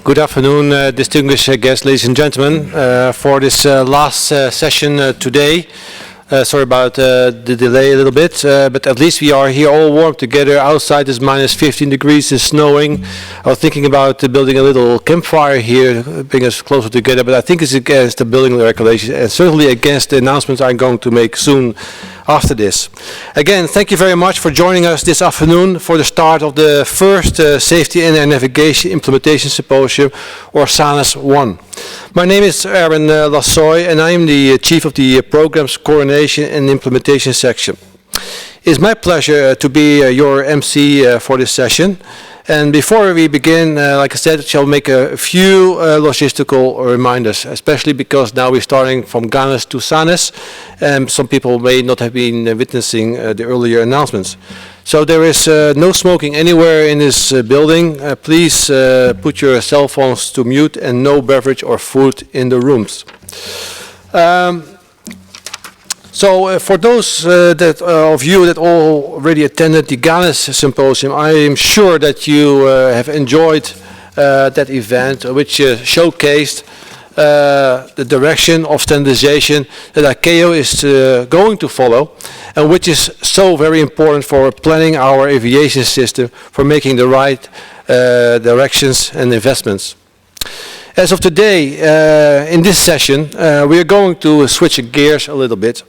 Good afternoon, distinguished guests, ladies and gentlemen, for this last session today. Sorry about the delay a little bit, but at least we are here all warm together. Outside is minus 15 degrees and snowing. I was thinking about building a little campfire here, bring us closer together, but I think it's against the building regulations and certainly against the announcements I'm going to make soon after this. Again, thank you very much for joining us this afternoon for the start of the first Safety and Air Navigation Implementation Symposium, or SANES 1. My name is Erwin Lassoy, and I am the Chief of the Programs Coordination and Implementation Section. It's my pleasure to be your MC for this session. And before we begin, like I said, I shall make a few logistical reminders, especially because now we're starting from GANES to SANES, and some people may not have been witnessing the earlier announcements. So there is no smoking anywhere in this building. Please put your cell phones to mute, and no beverage or food in the rooms. So for those of you that already attended the GANES symposium, I am sure that you have enjoyed that event, which showcased the direction of standardization that ICAO is going to follow, and which is so very important for planning our aviation system, for making the right directions and investments. As of today, in this session, we are going to switch gears a little bit,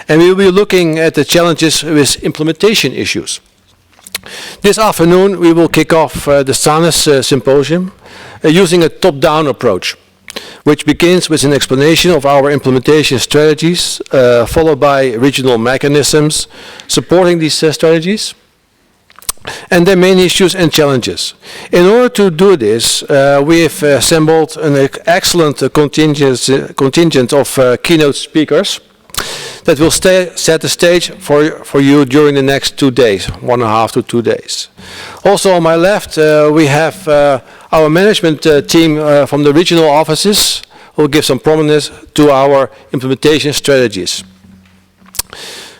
and we will be looking at the challenges with implementation issues. This afternoon, we will kick off the SANES symposium using a top-down approach, which begins with an explanation of our implementation strategies, followed by regional mechanisms supporting these strategies, and their main issues and challenges. In order to do this, we have assembled an excellent contingent of keynote speakers that will set the stage for you during the next 2 days, 1.5 to 2 days. Also on my left, we have our management team from the regional offices who will give some prominence to our implementation strategies.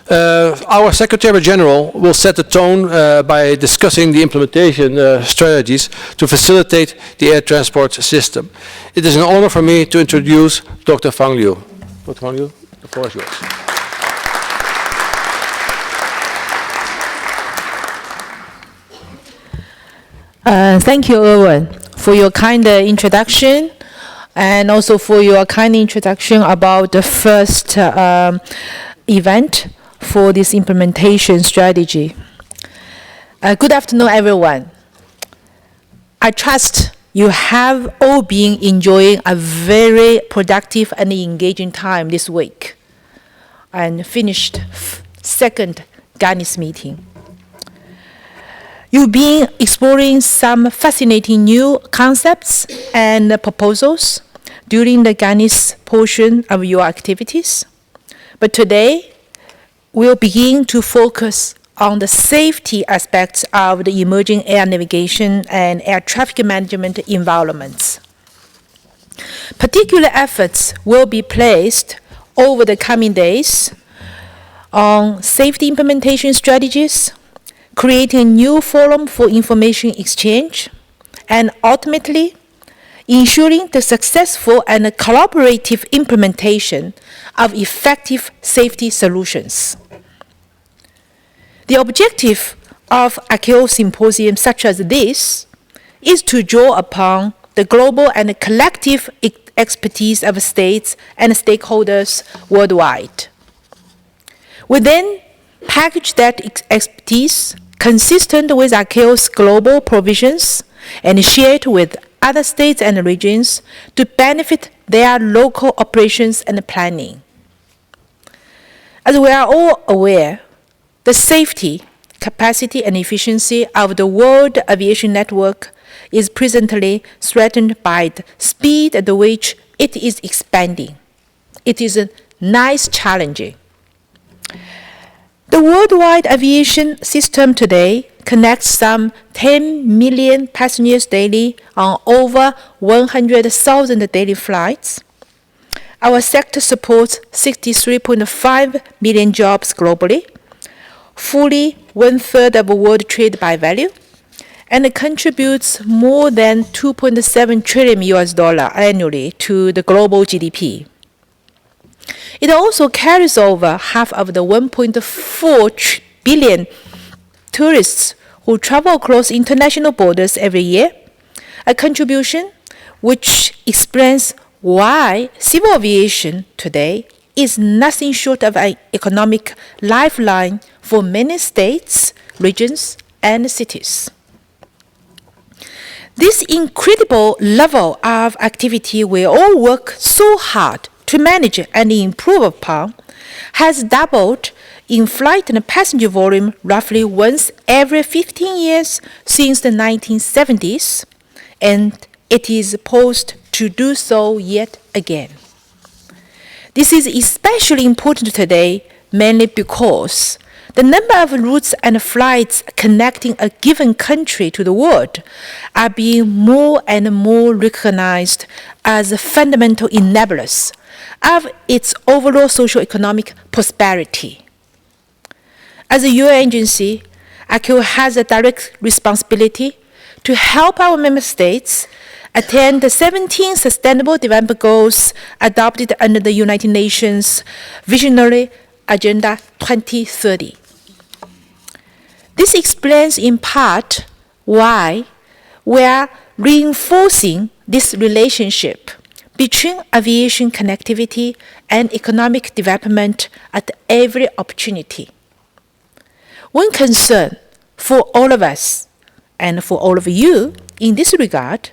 Our Secretary General will set the tone by discussing the implementation strategies to facilitate the air transport system. It is an honor for me to introduce Dr. Fang Liu. Dr. Fang Liu, the floor is yours. Thank you, Erwin, for your kind introduction, and also for your kind introduction about the first event for this implementation strategy. Good afternoon, everyone. I trust you have all been enjoying a very productive and engaging time this week and finished second GANES meeting. You've been exploring some fascinating new concepts and proposals during the GANES portion of your activities. But today, we'll begin to focus on the safety aspects of the emerging air navigation and air traffic management environments. Particular efforts will be placed over the coming days on safety implementation strategies, creating a new forum for information exchange, and ultimately ensuring the successful and collaborative implementation of effective safety solutions. The objective of ICAO symposiums such as this is to draw upon the global and collective expertise of states and stakeholders worldwide. We then package that expertise consistent with ICAO's global provisions and share it with other states and regions to benefit their local operations and planning. As we are all aware, the safety, capacity, and efficiency of the world aviation network is presently threatened by the speed at which it is expanding. It is a nice challenge. The worldwide aviation system today connects some 10 million passengers daily on over 100,000 daily flights. Our sector supports 63.5 million jobs globally, fully 1/3 of world trade by value, and it contributes more than 2.7 trillion US dollar annually to the global GDP. It also carries over half of the 1.4 billion tourists who travel across international borders every year, a contribution which explains why civil aviation today is nothing short of an economic lifeline for many states, regions, and cities. This incredible level of activity we all work so hard to manage and improve upon has doubled in flight and passenger volume roughly once every 15 years since the 1970s, and it is poised to do so yet again. This is especially important today, mainly because the number of routes and flights connecting a given country to the world are being more and more recognized as fundamental enablers of its overall socio-economic prosperity. As a UN agency, ICAO has a direct responsibility to help our member states attain the 17 Sustainable Development Goals adopted under the United Nations Visionary Agenda 2030. This explains in part why we are reinforcing this relationship between aviation connectivity and economic development at every opportunity. One concern for all of us and for all of you in this regard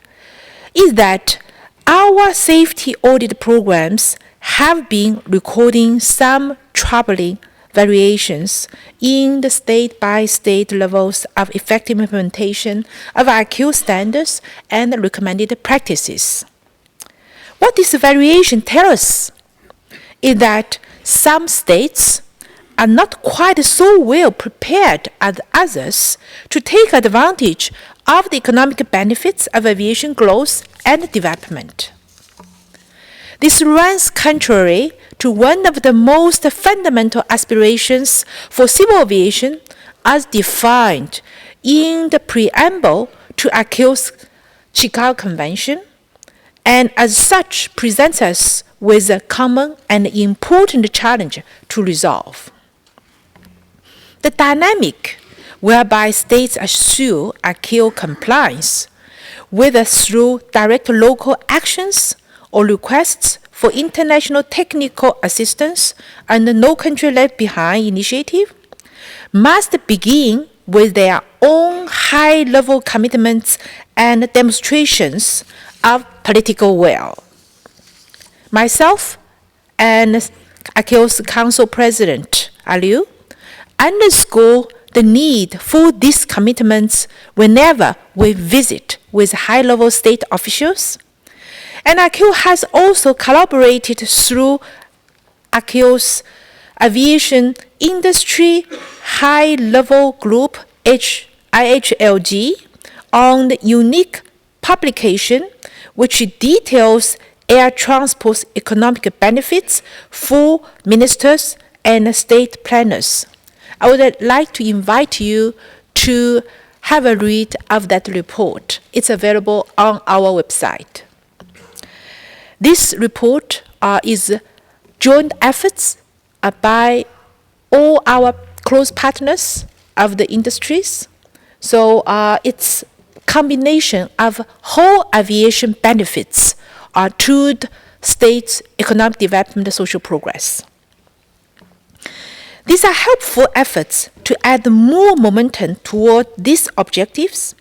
is that our safety audit programs have been recording some troubling variations in the state-by-state levels of effective implementation of ICAO standards and recommended practices. What this variation tells us is that some states are not quite so well prepared as others to take advantage of the economic benefits of aviation growth and development. This runs contrary to one of the most fundamental aspirations for civil aviation as defined in the preamble to ICAO's Chicago Convention, and as such presents us with a common and important challenge to resolve. The dynamic whereby states assure ICAO compliance, whether through direct local actions or requests for international technical assistance and the No Country Left Behind initiative, must begin with their own high-level commitments and demonstrations of political will. Myself and ICAO's Council President, Liu, underscore the need for these commitments whenever we visit with high-level state officials. And ICAO has also collaborated through ICAO's Aviation Industry High-Level Group, IHLG, on the unique publication which details air transport's economic benefits for ministers and state planners. I would like to invite you to have a read of that report. It's available on our website. This report is joint efforts by all our close partners of the industries. So it's combination of whole aviation benefits to the state's economic development and social progress. These are helpful efforts to add more momentum toward these objectives,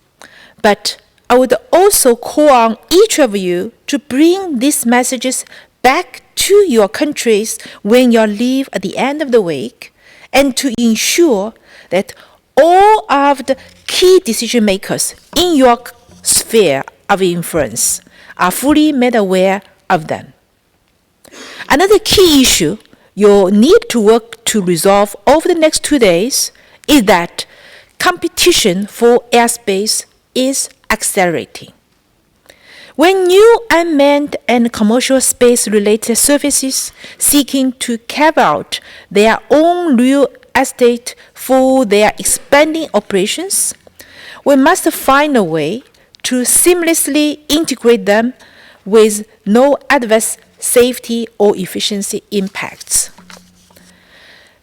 but I would also call on each of you to bring these messages back to your countries when you leave at the end of the week, and to ensure that all of the key decision makers in your sphere of influence are fully made aware of them. Another key issue you'll need to work to resolve over the next 2 days is that competition for airspace is accelerating. When new unmanned and commercial space-related services seeking to carve out their own real estate for their expanding operations, we must find a way to seamlessly integrate them with no adverse safety or efficiency impacts.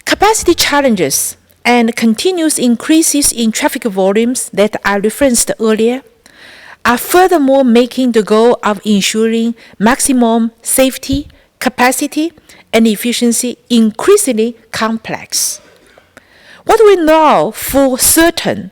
Capacity challenges and continuous increases in traffic volumes that I referenced earlier are furthermore making the goal of ensuring maximum safety, capacity, and efficiency increasingly complex. What we know for certain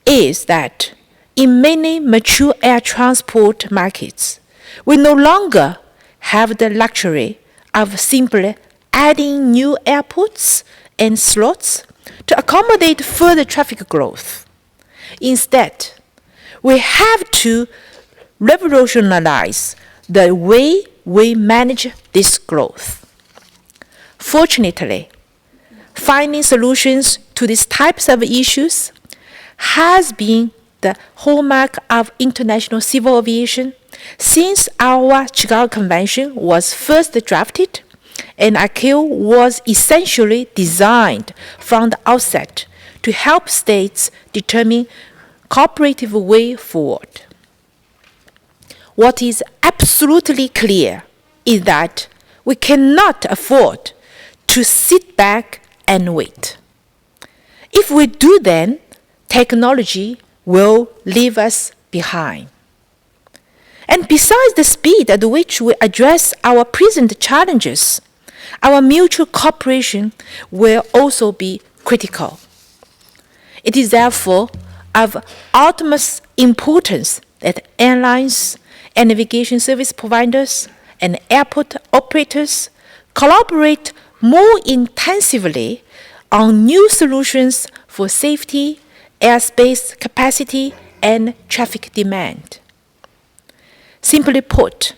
is that in many mature air transport markets, we no longer have the luxury of simply adding new airports and slots to accommodate further traffic growth. Instead, we have to revolutionize the way we manage this growth. Fortunately, finding solutions to these types of issues has been the hallmark of international civil aviation since our Chicago Convention was first drafted, and ICAO was essentially designed from the outset to help states determine cooperative way forward. What is absolutely clear is that we cannot afford to sit back and wait. If we do, then technology will leave us behind. And besides the speed at which we address our present challenges, our mutual cooperation will also be critical. It is therefore of utmost importance that airlines and navigation service providers and airport operators collaborate more intensively on new solutions for safety, airspace capacity, and traffic demand. Simply put,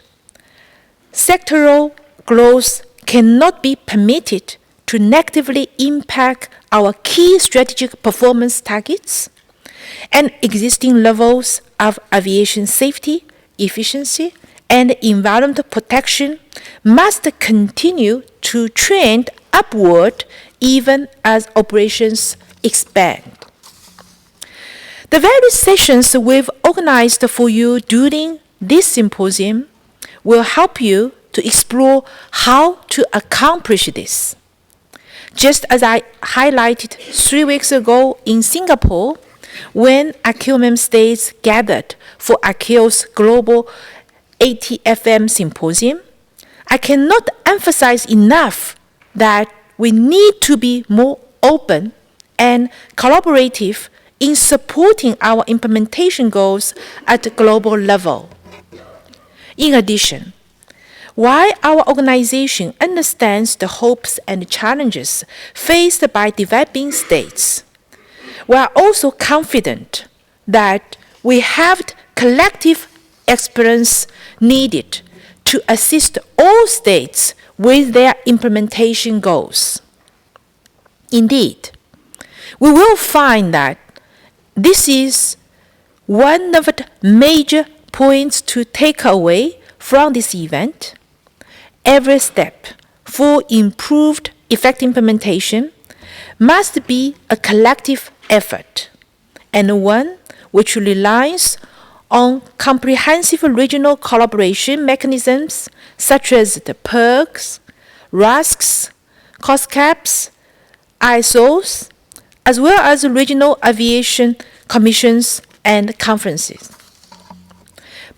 sectoral growth cannot be permitted to negatively impact our key strategic performance targets, and existing levels of aviation safety, efficiency, and environmental protection must continue to trend upward even as operations expand. The various sessions we've organized for you during this symposium will help you to explore how to accomplish this. Just as I highlighted 3 weeks ago in Singapore, when ICAO member states gathered for ICAO's Global ATFM Symposium, I cannot emphasize enough that we need to be more open and collaborative in supporting our implementation goals at the global level. In addition, while our organization understands the hopes and challenges faced by developing states, we are also confident that we have the collective experience needed to assist all states with their implementation goals. Indeed, we will find that this is one of the major points to take away from this event. Every step for improved effective implementation must be a collective effort, and one which relies on comprehensive regional collaboration mechanisms such as the PERCs, RASCs, COSCAPs, ISOs, as well as regional aviation commissions and conferences.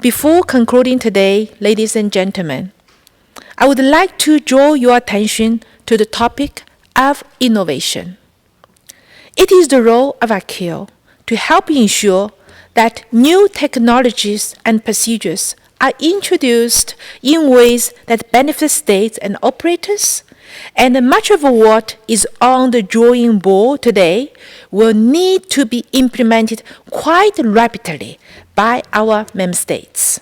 Before concluding today, ladies and gentlemen, I would like to draw your attention to the topic of innovation. It is the role of ICAO to help ensure that new technologies and procedures are introduced in ways that benefit states and operators, and much of what is on the drawing board today will need to be implemented quite rapidly by our member states.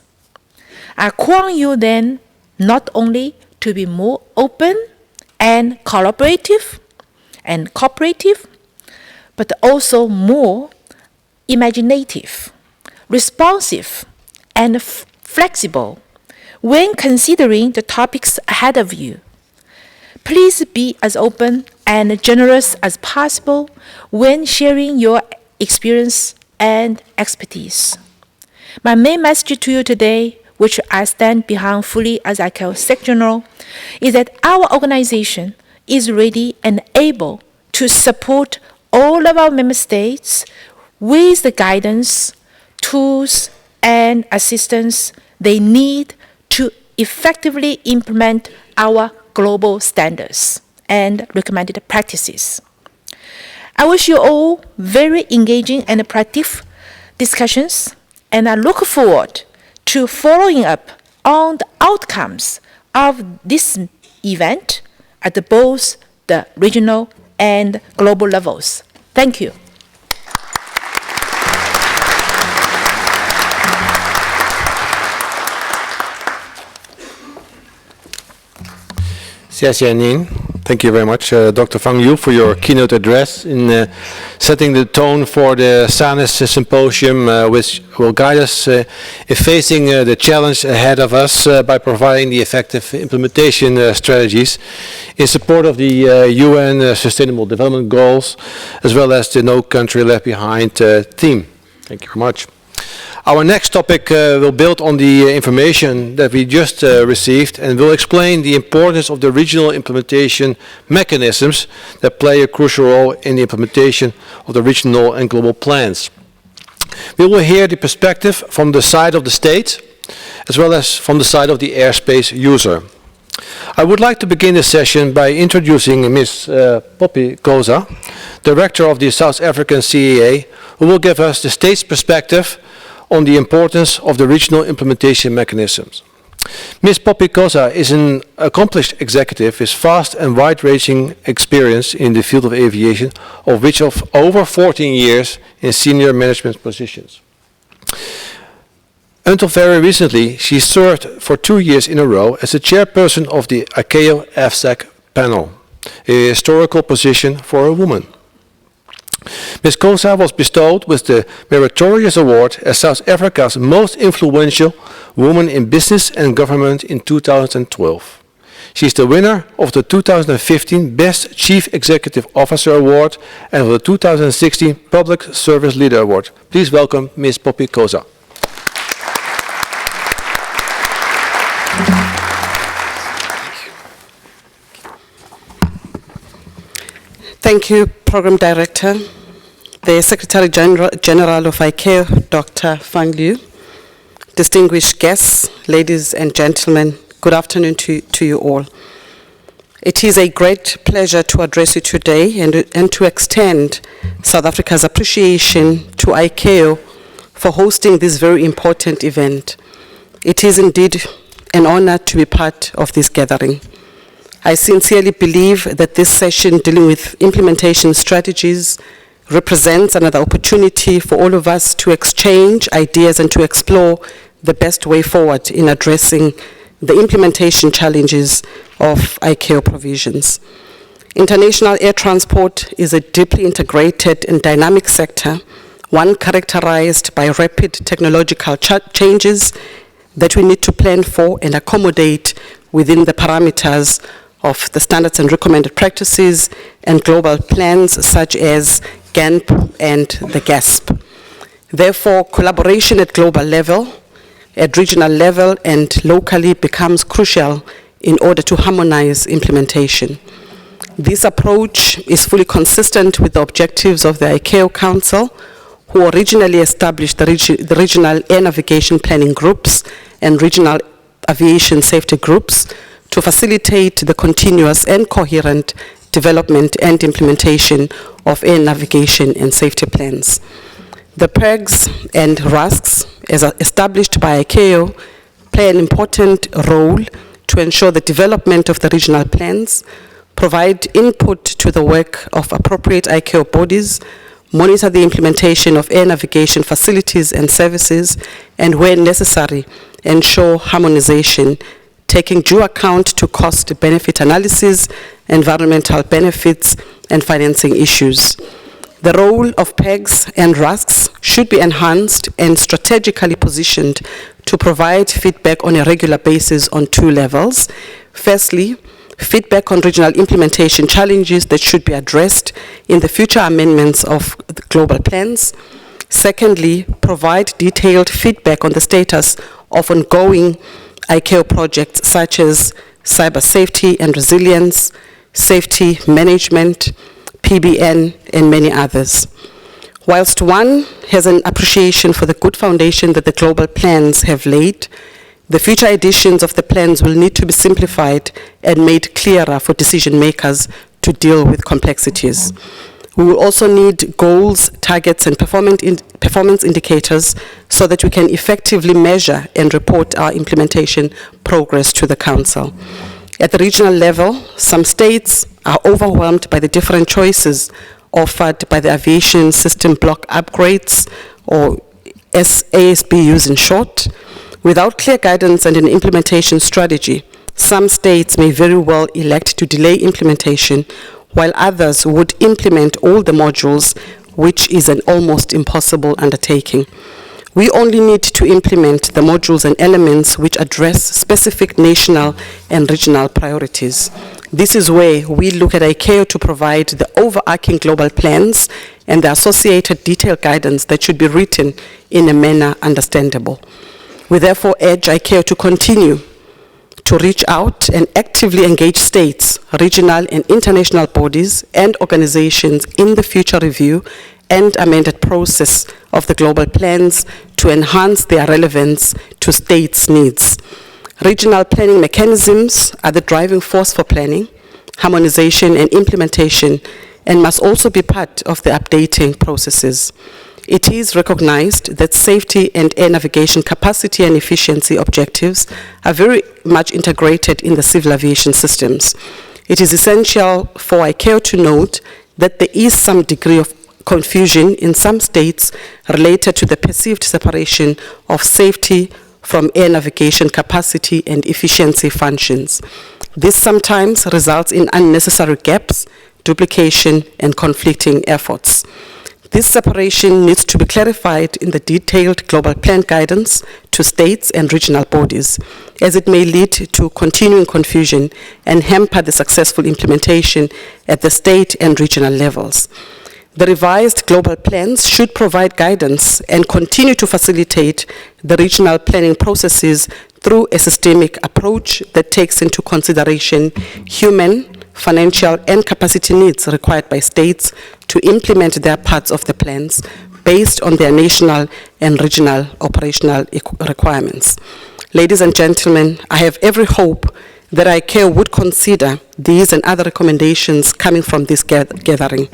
I call on you then not only to be more open and collaborative and cooperative, but also more imaginative, responsive, and flexible when considering the topics ahead of you. Please be as open and generous as possible when sharing your experience and expertise. My main message to you today, which I stand behind fully as ICAO Secretary, is that our organization is ready and able to support all of our member states with the guidance, tools, and assistance they need to effectively implement our global standards and recommended practices. I wish you all very engaging and productive discussions, and I look forward to following up on the outcomes of this event at both the regional and global levels. Thank you. Thank you very much, Dr. Fang Yu, for your keynote address in setting the tone for the SANIS symposium, which will guide us in facing the challenge ahead of us by providing the effective implementation strategies in support of the UN Sustainable Development Goals, as well as the No Country Left Behind theme. Thank you very much. Our next topic will build on the information that we just received and will explain the importance of the regional implementation mechanisms that play a crucial role in the implementation of the regional and global plans. We will hear the perspective from the side of the state as well as from the side of the airspace user. I would like to begin the session by introducing Ms. Poppy Khoza, Director of the South African CAA, who will give us the state's perspective on the importance of the regional implementation mechanisms. Ms. Poppy Khoza is an accomplished executive with vast and wide-ranging experience in the field of aviation, of which of over 14 years in senior management positions. Until very recently, she served for 2 years in a row as the chairperson of the ICAO AFSEC panel, a historical position for a woman. Ms. Khoza was bestowed with the Meritorious Award as South Africa's most influential woman in business and government in 2012. She is the winner of the 2015 Best Chief Executive Officer Award and of the 2016 Public Service Leader Award. Please welcome Ms. Poppy Khoza. Thank you, Program Director, the Secretary General of ICAO, Dr. Fang Yu, distinguished guests, ladies and gentlemen, good afternoon to you all. It is a great pleasure to address you today and to extend South Africa's appreciation to ICAO for hosting this very important event. It is indeed an honor to be part of this gathering. I sincerely believe that this session dealing with implementation strategies represents another opportunity for all of us to exchange ideas and to explore the best way forward in addressing the implementation challenges of ICAO provisions. International air transport is a deeply integrated and dynamic sector, one characterized by rapid technological changes that we need to plan for and accommodate within the parameters of the standards and recommended practices and global plans such as GANP and the GASP. Therefore, collaboration at global level, at regional level, and locally becomes crucial in order to harmonize implementation. This approach is fully consistent with the objectives of the ICAO Council, who originally established the regional air navigation planning groups and regional aviation safety groups to facilitate the continuous and coherent development and implementation of air navigation and safety plans. The PEGs and RASGs, as established by ICAO, play an important role to ensure the development of the regional plans, provide input to the work of appropriate ICAO bodies, monitor the implementation of air navigation facilities and services, and where necessary, ensure harmonization, taking due account to cost-benefit analysis, environmental benefits, and financing issues. The role of PEGs and RASGs should be enhanced and strategically positioned to provide feedback on a regular basis on two levels. Firstly, feedback on regional implementation challenges that should be addressed in the future amendments of the global plans. Secondly, provide detailed feedback on the status of ongoing ICAO projects such as cyber safety and resilience, safety management, PBN, and many others. Whilst one has an appreciation for the good foundation that the global plans have laid, the future editions of the plans will need to be simplified and made clearer for decision makers to deal with complexities. We will also need goals, targets, and performance indicators so that we can effectively measure and report our implementation progress to the Council. At the regional level, some states are overwhelmed by the different choices offered by the aviation system block upgrades, or ASBUs in short. Without clear guidance and an implementation strategy, some states may very well elect to delay implementation, while others would implement all the modules, which is an almost impossible undertaking. We only need to implement the modules and elements which address specific national and regional priorities. This is where we look at ICAO to provide the overarching global plans and the associated detailed guidance that should be written in a manner understandable. We therefore urge ICAO to continue to reach out and actively engage states, regional and international bodies and organizations in the future review and amended process of the global plans to enhance their relevance to states' needs. Regional planning mechanisms are the driving force for planning, harmonization, and implementation, and must also be part of the updating processes. It is recognized that safety and air navigation capacity and efficiency objectives are very much integrated in the civil aviation systems. It is essential for ICAO to note that there is some degree of confusion in some states related to the perceived separation of safety from air navigation capacity and efficiency functions. This sometimes results in unnecessary gaps, duplication, and conflicting efforts. This separation needs to be clarified in the detailed global plan guidance to states and regional bodies, as it may lead to continuing confusion and hamper the successful implementation at the state and regional levels. The revised global plans should provide guidance and continue to facilitate the regional planning processes through a systemic approach that takes into consideration human, financial, and capacity needs required by states to implement their parts of the plans based on their national and regional operational requirements. Ladies and gentlemen, I have every hope that ICAO would consider these and other recommendations coming from this gathering.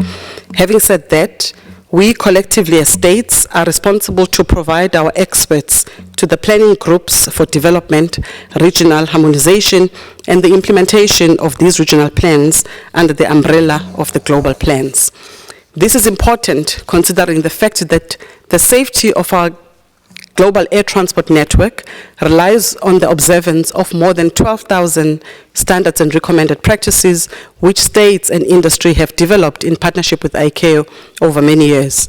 Having said that, we collectively as states are responsible to provide our experts to the planning groups for development, regional harmonization, and the implementation of these regional plans under the umbrella of the global plans. This is important considering the fact that the safety of our global air transport network relies on the observance of more than 12,000 standards and recommended practices which states and industry have developed in partnership with ICAO over many years.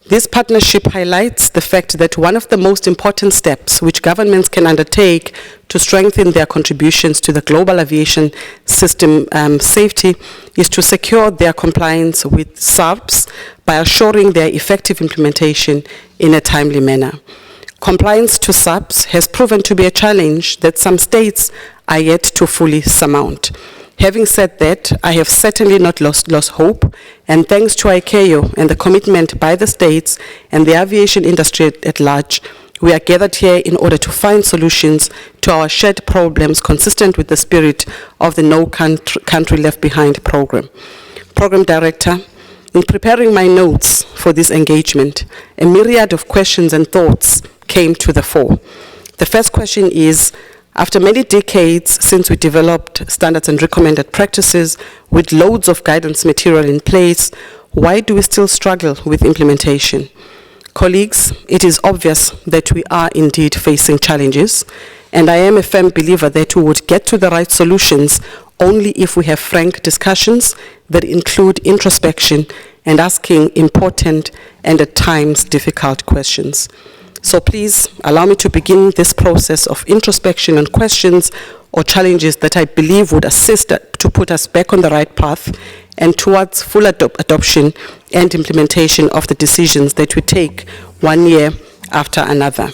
This partnership highlights the fact that one of the most important steps which governments can undertake to strengthen their contributions to the global aviation system safety is to secure their compliance with SARPs by assuring their effective implementation in a timely manner. Compliance to SARPs has proven to be a challenge that some states are yet to fully surmount. Having said that, I have certainly not lost hope, and thanks to ICAO and the commitment by the states and the aviation industry at large, we are gathered here in order to find solutions to our shared problems consistent with the spirit of the No Country Left Behind program. Program Director, in preparing my notes for this engagement, a myriad of questions and thoughts came to the fore. The first question is, after many decades since we developed standards and recommended practices with loads of guidance material in place, why do we still struggle with implementation? Colleagues, it is obvious that we are indeed facing challenges, and I am a firm believer that we would get to the right solutions only if we have frank discussions that include introspection and asking important and at times difficult questions. So please allow me to begin this process of introspection on questions or challenges that I believe would assist to put us back on the right path and towards full adoption and implementation of the decisions that we take one year after another.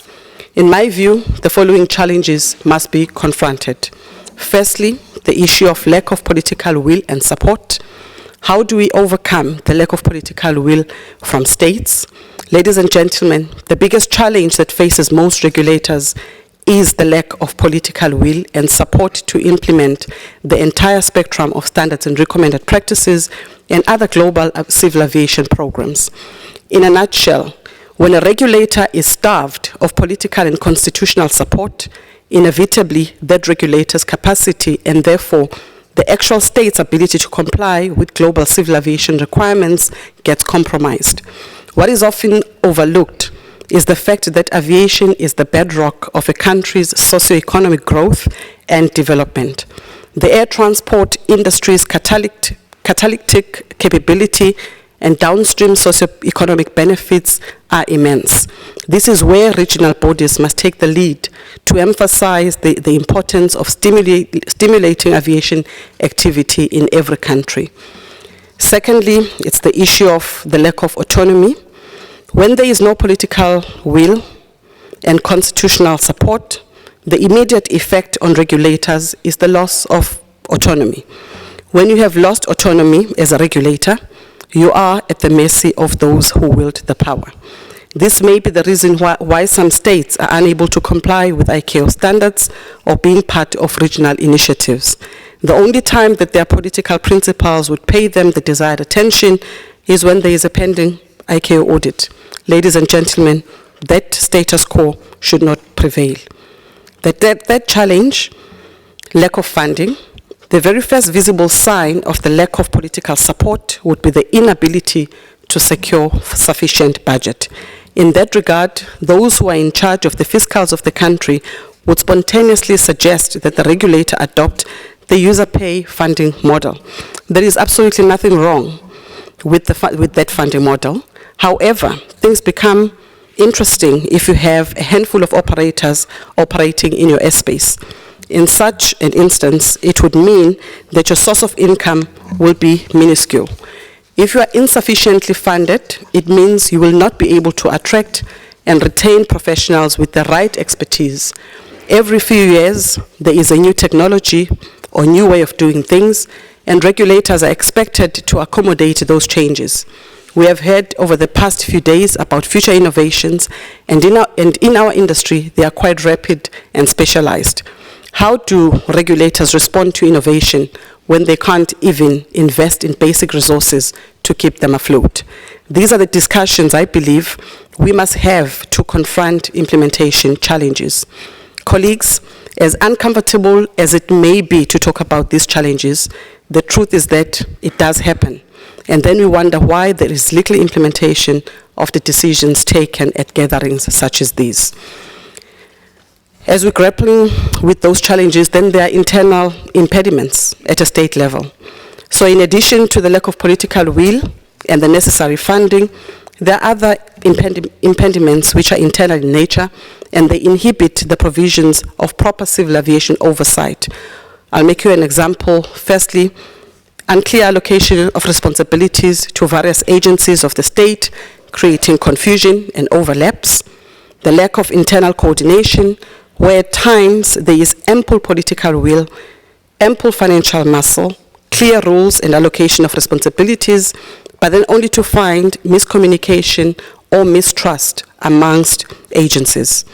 In my view, the following challenges must be confronted. Firstly, the issue of lack of political will and support. How do we overcome the lack of political will from states? Ladies and gentlemen, the biggest challenge that faces most regulators is the lack of political will and support to implement the entire spectrum of standards and recommended practices and other global civil aviation programs. In a nutshell, when a regulator is starved of political and constitutional support, inevitably that regulator's capacity and therefore the actual state's ability to comply with global civil aviation requirements gets compromised. What is often overlooked is the fact that aviation is the bedrock of a country's socio-economic growth and development. The air transport industry's catalytic capability and downstream socio-economic benefits are immense. This is where regional bodies must take the lead to emphasize the importance of stimulating aviation activity in every country. Secondly, it's the issue of the lack of autonomy. When there is no political will and constitutional support, the immediate effect on regulators is the loss of autonomy. When you have lost autonomy as a regulator, you are at the mercy of those who wield the power. This may be the reason why some states are unable to comply with ICAO standards or being part of regional initiatives. The only time that their political principles would pay them the desired attention is when there is a pending ICAO audit. Ladies and gentlemen, that status quo should not prevail. That challenge, lack of funding, the very first visible sign of the lack of political support would be the inability to secure sufficient budget. In that regard, those who are in charge of the fiscals of the country would spontaneously suggest that the regulator adopt the user pay funding model. There is absolutely nothing wrong with that funding model. However, things become interesting if you have a handful of operators operating in your airspace. In such an instance, it would mean that your source of income will be minuscule. If you are insufficiently funded, it means you will not be able to attract and retain professionals with the right expertise. Every few years, there is a new technology or new way of doing things, and regulators are expected to accommodate those changes. We have heard over the past few days about future innovations, and in our industry, they are quite rapid and specialized. How do regulators respond to innovation when they can't even invest in basic resources to keep them afloat? These are the discussions I believe we must have to confront implementation challenges. Colleagues, as uncomfortable as it may be to talk about these challenges, the truth is that it does happen. And then we wonder why there is little implementation of the decisions taken at gatherings such as these. As we're grappling with those challenges, then there are internal impediments at a state level. So in addition to the lack of political will and the necessary funding, there are other impediments which are internal in nature, and they inhibit the provisions of proper civil aviation oversight. I'll make you an example. Firstly, unclear allocation of responsibilities to various agencies of the state, creating confusion and overlaps. The lack of internal coordination, where at times there is ample political will, ample financial muscle, clear rules and allocation of responsibilities, but then only to find miscommunication or mistrust amongst agencies.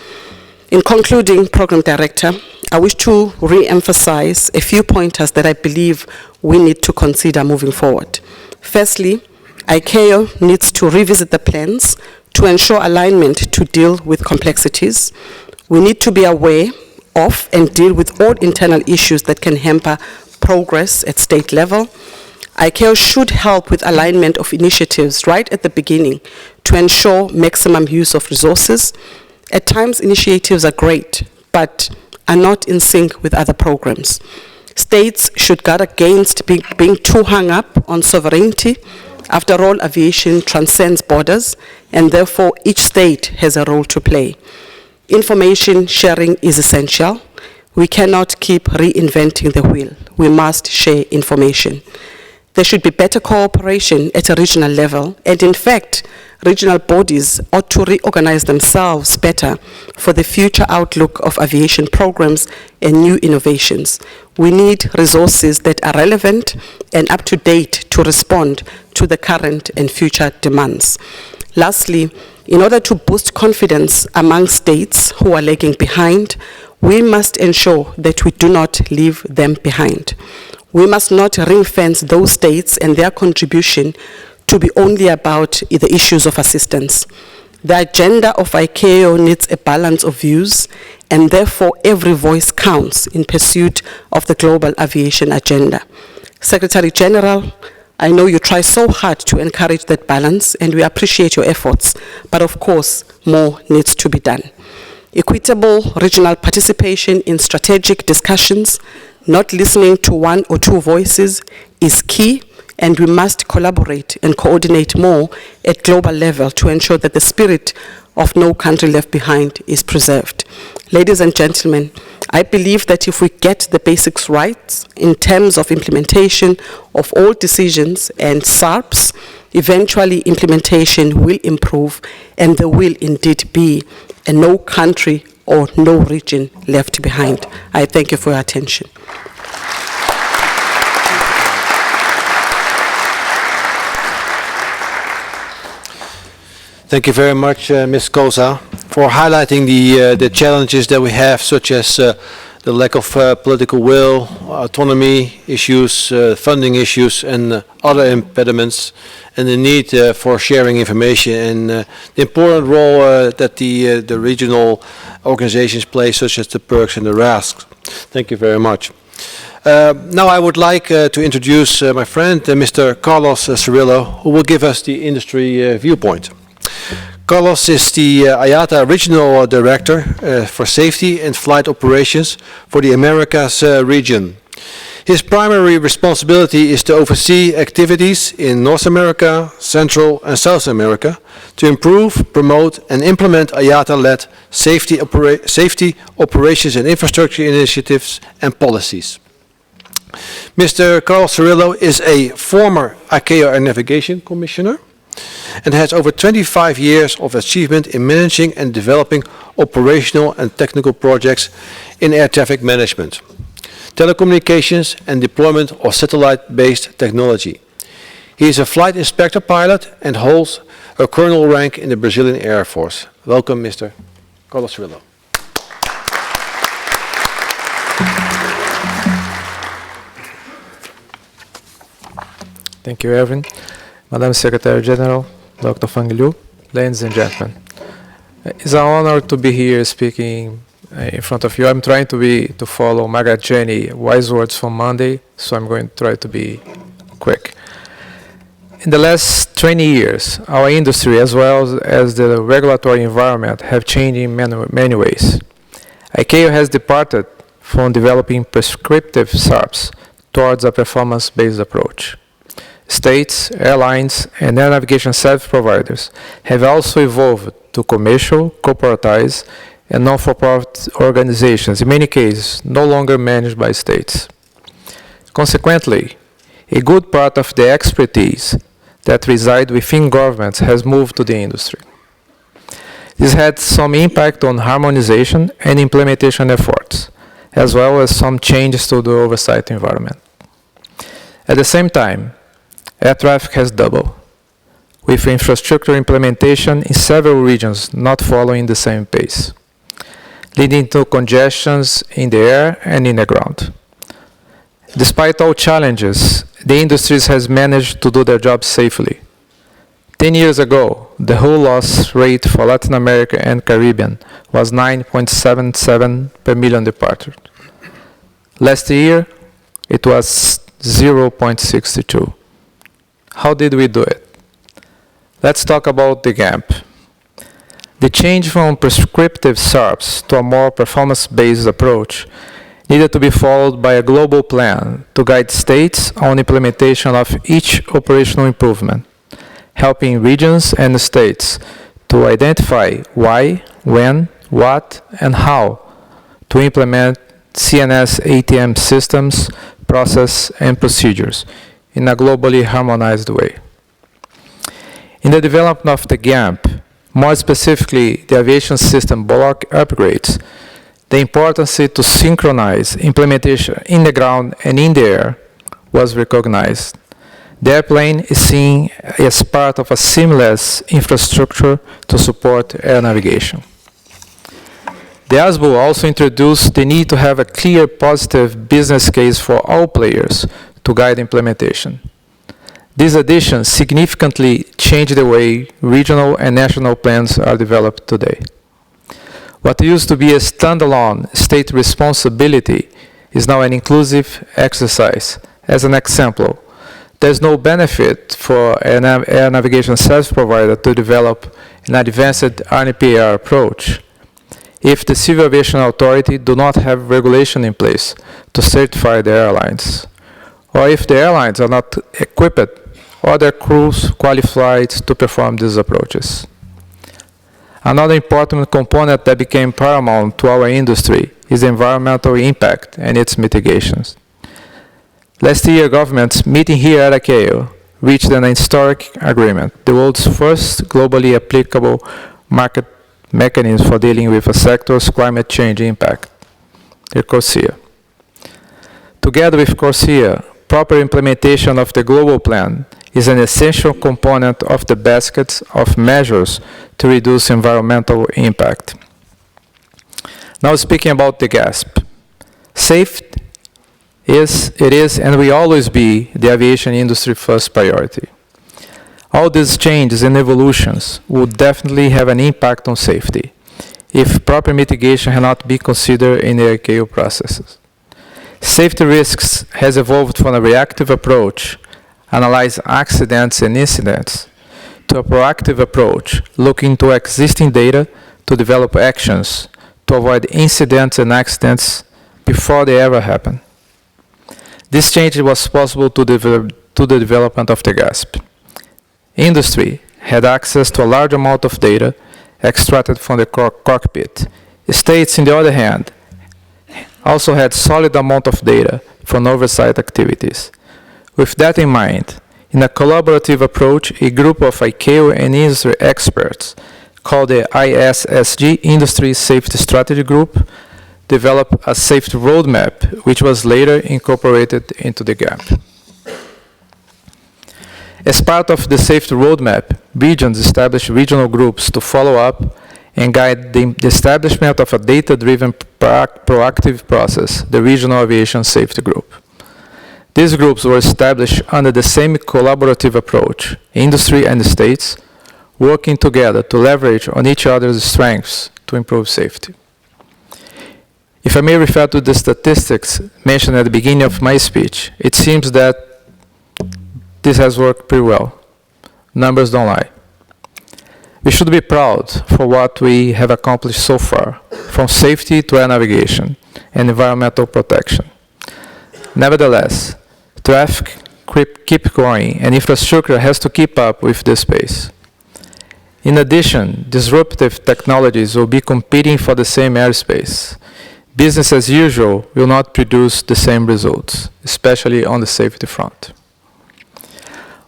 In concluding, Program Director, I wish to re-emphasize a few pointers that I believe we need to consider moving forward. Firstly, ICAO needs to revisit the plans to ensure alignment to deal with complexities. We need to be aware of and deal with all internal issues that can hamper progress at state level. ICAO should help with alignment of initiatives right at the beginning to ensure maximum use of resources. At times, initiatives are great, but are not in sync with other programs. States should guard against being too hung up on sovereignty. After all, aviation transcends borders, and therefore each state has a role to play. Information sharing is essential. We cannot keep reinventing the wheel. We must share information. There should be better cooperation at a regional level, and in fact, regional bodies ought to reorganize themselves better for the future outlook of aviation programs and new innovations. We need resources that are relevant and up to date to respond to the current and future demands. Lastly, in order to boost confidence among states who are lagging behind, we must ensure that we do not leave them behind. We must not ring-fence those states and their contribution to be only about the issues of assistance. The agenda of ICAO needs a balance of views, and therefore every voice counts in pursuit of the global aviation agenda. Secretary General, I know you try so hard to encourage that balance, and we appreciate your efforts, but of course, more needs to be done. Equitable regional participation in strategic discussions, not listening to one or two voices, is key, and we must collaborate and coordinate more at global level to ensure that the spirit of no country left behind is preserved. Ladies and gentlemen, I believe that if we get the basics right in terms of implementation of all decisions and SARPs, eventually implementation will improve, and there will indeed be a no country or no region left behind. I thank you for your attention. Thank you very much, Ms. Khoza, for highlighting the challenges that we have, such as the lack of political will, autonomy issues, funding issues, and other impediments, and the need for sharing information, and the important role that the regional organizations play, such as the PERCs and the RASGs. Thank you very much. Now I would like to introduce my friend, Mr. Carlos Cirilo, who will give us the industry viewpoint. Carlos is the IATA Regional Director for Safety and Flight Operations for the Americas region. His primary responsibility is to oversee activities in North America, Central and South America to improve, promote and implement IATA-led safety operations and infrastructure initiatives and policies. Mr. Carlos Cirilo is a former ICAO Air Navigation Commissioner and has over 25 years of achievement in managing and developing operational and technical projects in air traffic management, telecommunications and deployment of satellite-based technology. He is a flight inspector pilot and holds a colonel rank in the Brazilian Air Force. Welcome, Mr. Carlos Cirilo. Thank you, Erwin. Madam Secretary General, Dr. Fang Liu, ladies and gentlemen. It's an honor to be here speaking in front of you. I'm trying to follow Margaret Jenny wise words from Monday, so I'm going to try to be quick. In the last 20 years, our industry as well as the regulatory environment have changed in many ways. ICAO has departed from developing prescriptive SARPs towards a performance-based approach. States, airlines, and air navigation service providers have also evolved to commercial, corporatized, and non-for-profit organizations, in many cases no longer managed by states. Consequently, a good part of the expertise that reside within governments has moved to the industry. This had some impact on harmonization and implementation efforts, as well as some changes to the oversight environment. At the same time, air traffic has doubled, with infrastructure implementation in several regions not following the same pace, leading to congestions in the air and in the ground. Despite all challenges, the industry has managed to do their job safely. 10 years ago, the whole loss rate for Latin America and Caribbean was 9.77 per million departures. Last year, it was 0.62. How did we do it? Let's talk about the GAMP. The change from prescriptive SARPs to a more performance-based approach needed to be followed by a global plan to guide states on implementation of each operational improvement, helping regions and states to identify why, when, what, and how to implement CNS ATM systems, process, and procedures in a globally harmonized way. In the development of the GAMP, more specifically the aviation system block upgrades, the importance to synchronize implementation in the ground and in the air was recognized. The airplane is seen as part of a seamless infrastructure to support air navigation. The ASBO also introduced the need to have a clear positive business case for all players to guide implementation. This addition significantly changed the way regional and national plans are developed today. What used to be a standalone state responsibility is now an inclusive exercise. As an example, there's no benefit for an air navigation service provider to develop an advanced RASG-PA approach if the Civil Aviation Authority do not have regulation in place to certify the airlines, or if the airlines are not equipped or their crews qualified to perform these approaches. Another important component that became paramount to our industry is the environmental impact and its mitigations. Last year, governments meeting here at ICAO reached an historic agreement, the world's first globally applicable market mechanism for dealing with a sector's climate change impact, the CORSIA. Together with CORSIA, proper implementation of the global plan is an essential component of the baskets of measures to reduce environmental impact. Now speaking about the GASP. Safe is and will always be the aviation industry first priority. All these changes and evolutions would definitely have an impact on safety if proper mitigation cannot be considered in the ICAO processes. Safety risks has evolved from a reactive approach, analyze accidents and incidents, to a proactive approach, looking to existing data to develop actions to avoid incidents and accidents before they ever happen. This change was possible to the development of the GASP. Industry had access to a large amount of data extracted from the cockpit. States, on the other hand, also had solid amount of data from oversight activities. With that in mind, in a collaborative approach, a group of ICAO and industry experts called the ISSG Industry Safety Strategy Group developed a safety roadmap, which was later incorporated into the GAMP. As part of the safety roadmap, regions established regional groups to follow up and guide the establishment of a data-driven proactive process, the Regional Aviation Safety Group. These groups were established under the same collaborative approach, industry and states, working together to leverage on each other's strengths to improve safety. If I may refer to the statistics mentioned at the beginning of my speech, it seems that this has worked pretty well. Numbers don't lie. We should be proud for what we have accomplished so far, from safety to air navigation and environmental protection. Nevertheless, traffic keeps growing and infrastructure has to keep up with this pace. In addition, disruptive technologies will be competing for the same airspace. Business as usual will not produce the same results, especially on the safety front.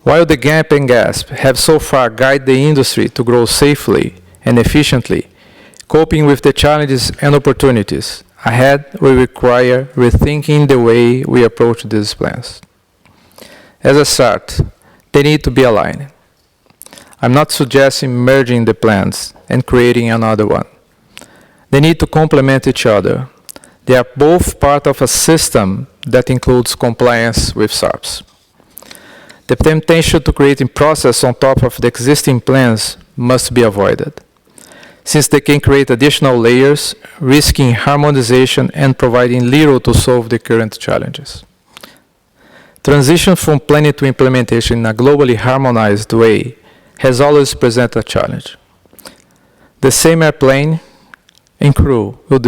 While the GAMP and GASP have so far guided the industry to grow safely and efficiently, coping with the challenges and opportunities ahead will require rethinking the way we approach these plans. As a start, they need to be aligned. I'm not suggesting merging the plans and creating another one. They need to complement each other. They are both part of a system that includes compliance with SARPs. The temptation to create a process on top of the existing plans must be avoided, since they can create additional layers, risking harmonization and providing little to solve the current challenges. Transition from planning to implementation in a globally harmonized way has always presented a challenge. The same airplane and crew will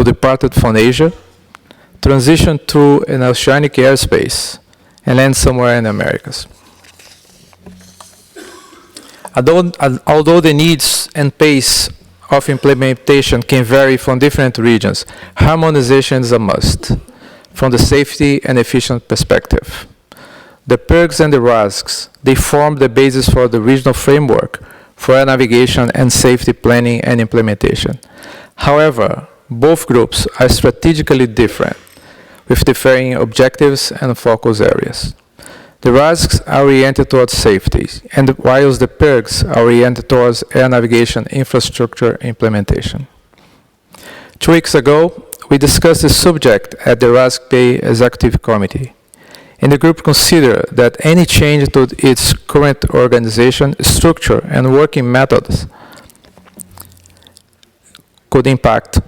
depart from Asia, transition through an oceanic airspace, and land somewhere in the Americas. Although the needs and pace of implementation can vary from different regions, harmonization is a must from the safety and efficient perspective. The PERGs and the RASGs, they form the basis for the regional framework for air navigation and safety planning and implementation. However, both groups are strategically different, with differing objectives and focus areas. The RASGs are oriented towards safety, and whilst the PERGs are oriented towards air navigation infrastructure implementation. 2 weeks ago, we discussed this subject at the RASG-PA Executive Committee, and the group considered that any change to its current organization, structure, and working methods could impact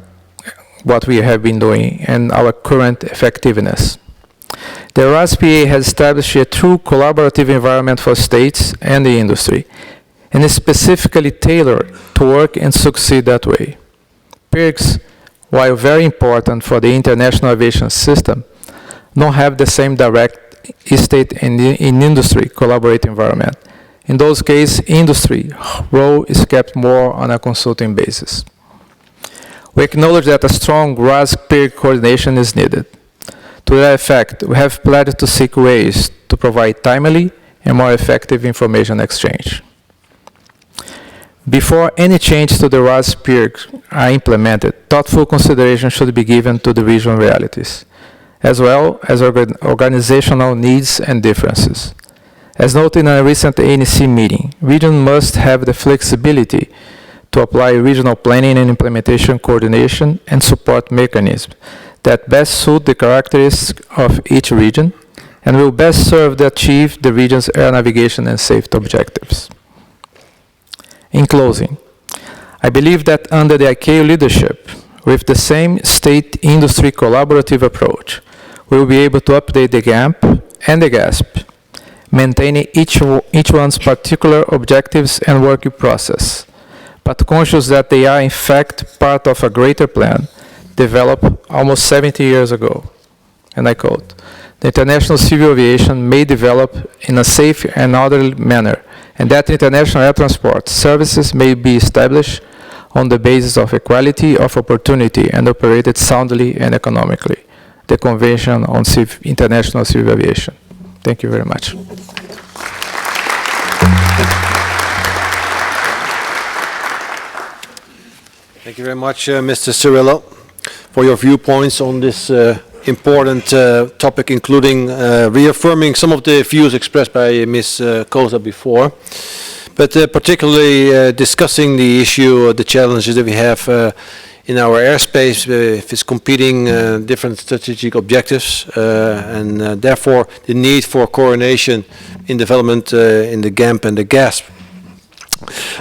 what we have been doing and our current effectiveness. The RASG-PA has established a true collaborative environment for states and the industry, and is specifically tailored to work and succeed that way. PERGs, while very important for the international aviation system, don't have the same direct state and in industry collaborate environment. In those cases, industry role is kept more on a consulting basis. We acknowledge that a strong RASG-PERG coordination is needed. To that effect, we have pledged to seek ways to provide timely and more effective information exchange. Before any change to the RASG-PERG are implemented, thoughtful consideration should be given to the regional realities, as well as organizational needs and differences. As noted in a recent ANC meeting, regions must have the flexibility to apply regional planning and implementation coordination and support mechanisms that best suit the characteristics of each region and will best serve to achieve the region's air navigation and safety objectives. In closing, I believe that under the ICAO leadership, with the same state-industry collaborative approach, we will be able to update the GAMP and the GASP, maintaining each one's particular objectives and working process, but conscious that they are in fact part of a greater plan developed almost 70 years ago. And I quote, "The international civil aviation may develop in a safe and orderly manner, and that international air transport services may be established on the basis of equality of opportunity and operated soundly and economically. The Convention on International Civil Aviation." Thank you very much. Thank you very much, Mr. Cirilo, for your viewpoints on this important topic, including reaffirming some of the views expressed by Ms. Khoza before, but particularly discussing the issue, the challenges that we have in our airspace, if it's competing different strategic objectives, and therefore the need for coordination in development in the GAMP and the GASP.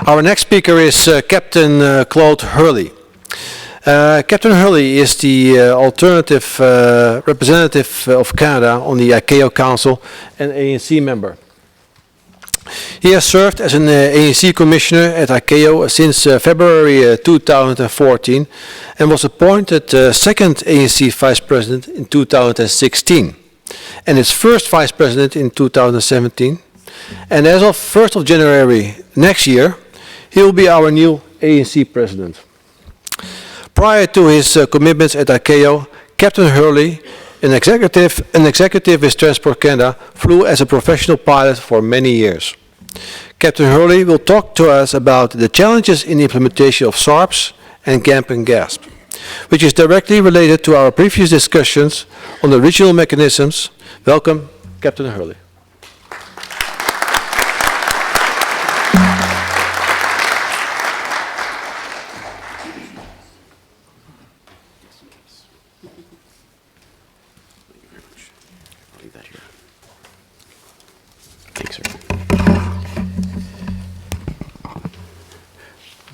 Our next speaker is Captain Claude Hurley. Captain Hurley is the alternative representative of Canada on the ICAO Council and ANC member. He has served as an ANC commissioner at ICAO since February 2014 and was appointed second ANC vice president in 2016 and its first vice president in 2017. And as of 1st of January next year, he will be our new ANC president. Prior to his commitments at ICAO, Captain Hurley, an executive with Transport Canada, flew as a professional pilot for many years. Captain Hurley will talk to us about the challenges in the implementation of SARPs and GAMP and GASP, which is directly related to our previous discussions on the regional mechanisms. Welcome, Captain Hurley.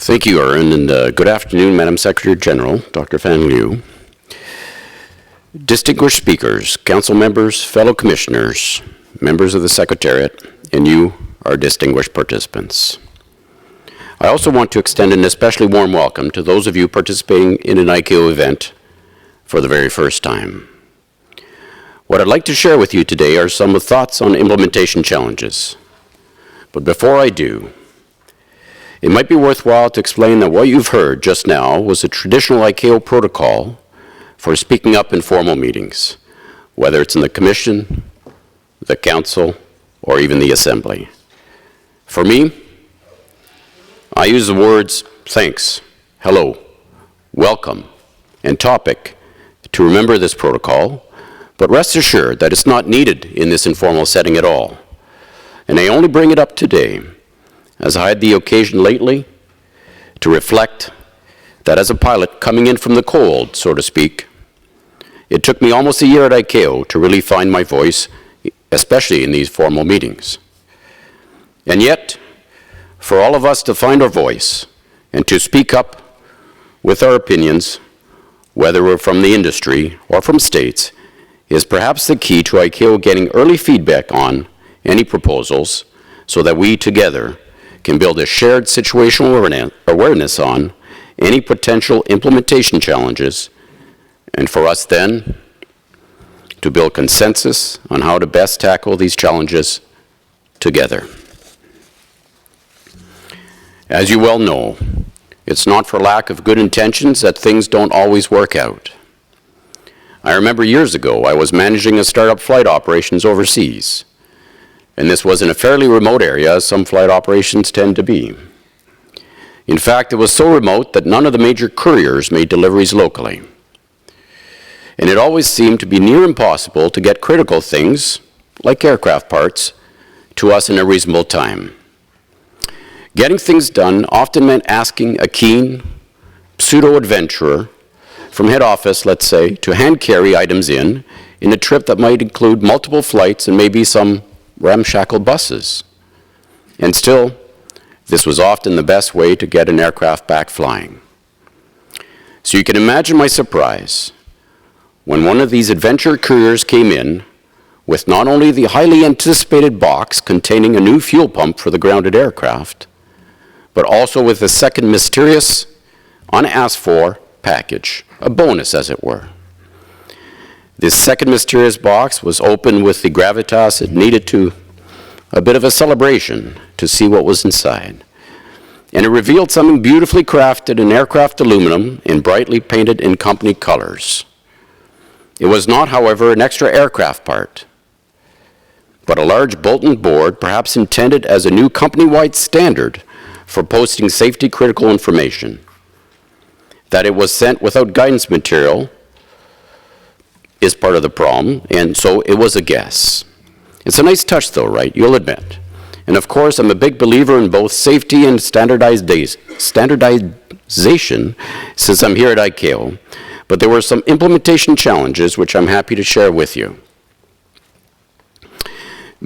Thank you, Aaron, and good afternoon, Madam Secretary General, Dr. Fang, distinguished speakers, council members, fellow commissioners, members of the Secretariat, and you, our distinguished participants. I also want to extend an especially warm welcome to those of you participating in an ICAO event for the very first time. What I'd like to share with you today are some thoughts on implementation challenges. But before I do, it might be worthwhile to explain that what you've heard just now was a traditional ICAO protocol for speaking up in formal meetings, whether it's in the Commission the Council, or even the Assembly. For me, I use the words thanks, hello, welcome, and topic to remember this protocol, but rest assured that it's not needed in this informal setting at all. And I only bring it up today, as I had the occasion lately to reflect that as a pilot coming in from the cold, so to speak, it took me almost a year at ICAO to really find my voice, especially in these formal meetings. And yet, for all of us to find our voice and to speak up with our opinions, whether we're from the industry or from states, is perhaps the key to ICAO getting early feedback on any proposals so that we together can build a shared situational awareness on any potential implementation challenges, and for us then to build consensus on how to best tackle these challenges together. As you well know, it's not for lack of good intentions that things don't always work out. I remember years ago I was managing a startup flight operations overseas, and this was in a fairly remote area, as some flight operations tend to be. In fact, it was so remote that none of the major couriers made deliveries locally. And it always seemed to be near impossible to get critical things, like aircraft parts, to us in a reasonable time. Getting things done often meant asking a keen pseudo-adventurer from head office, let's say, to hand carry items in a trip that might include multiple flights and maybe some ramshackle buses. And still, this was often the best way to get an aircraft back flying. So you can imagine my surprise when one of these adventure couriers came in with not only the highly anticipated box containing a new fuel pump for the grounded aircraft, but also with a second mysterious, unasked-for package, a bonus as it were. This second mysterious box was opened with the gravitas it needed to a bit of a celebration to see what was inside. And it revealed something beautifully crafted in aircraft aluminum and brightly painted in company colors. It was not, however, an extra aircraft part, but a large bulletin board, perhaps intended as a new company-wide standard for posting safety-critical information. That it was sent without guidance material is part of the problem, and so it was a guess. It's a nice touch, though, right? You'll admit. And of course, I'm a big believer in both safety and standardization since I'm here at ICAO, but there were some implementation challenges which I'm happy to share with you.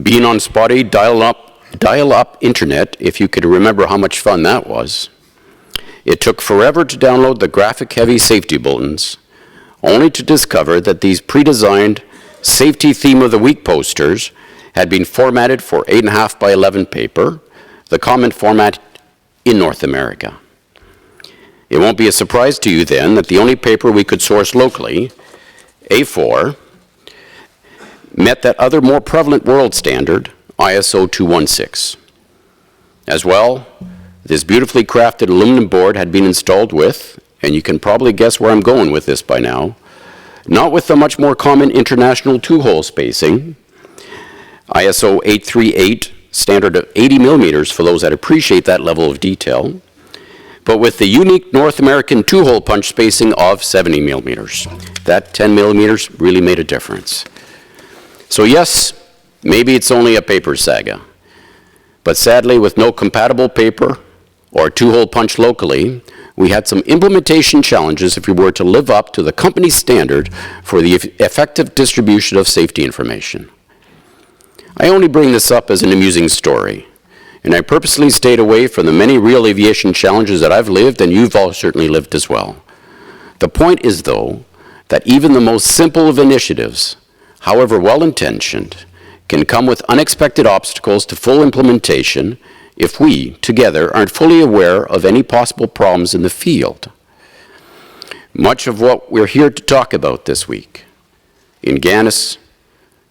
Being on spotty dial-up internet, if you could remember how much fun that was, it took forever to download the graphic-heavy safety bulletins, only to discover that these pre-designed safety theme of the week posters had been formatted for 8.5 by 11 paper, the common format in North America. It won't be a surprise to you then that the only paper we could source locally, A4, met that other more prevalent world standard, ISO 216. As well, this beautifully crafted aluminum board had been installed with, and you can probably guess where I'm going with this by now, not with the much more common international two-hole spacing, ISO 838, standard of 80 millimeters for those that appreciate that level of detail, but with the unique North American two-hole punch spacing of 70 millimeters. That 10 millimeters really made a difference. So yes, maybe it's only a paper saga, but sadly with no compatible paper or two-hole punch locally, we had some implementation challenges if we were to live up to the company standard for the effective distribution of safety information. I only bring this up as an amusing story, and I purposely stayed away from the many real aviation challenges that I've lived and you've all certainly lived as well. The point is, though, that even the most simple of initiatives, however well-intentioned, can come with unexpected obstacles to full implementation if we, together, aren't fully aware of any possible problems in the field. Much of what we're here to talk about this week, in GANS,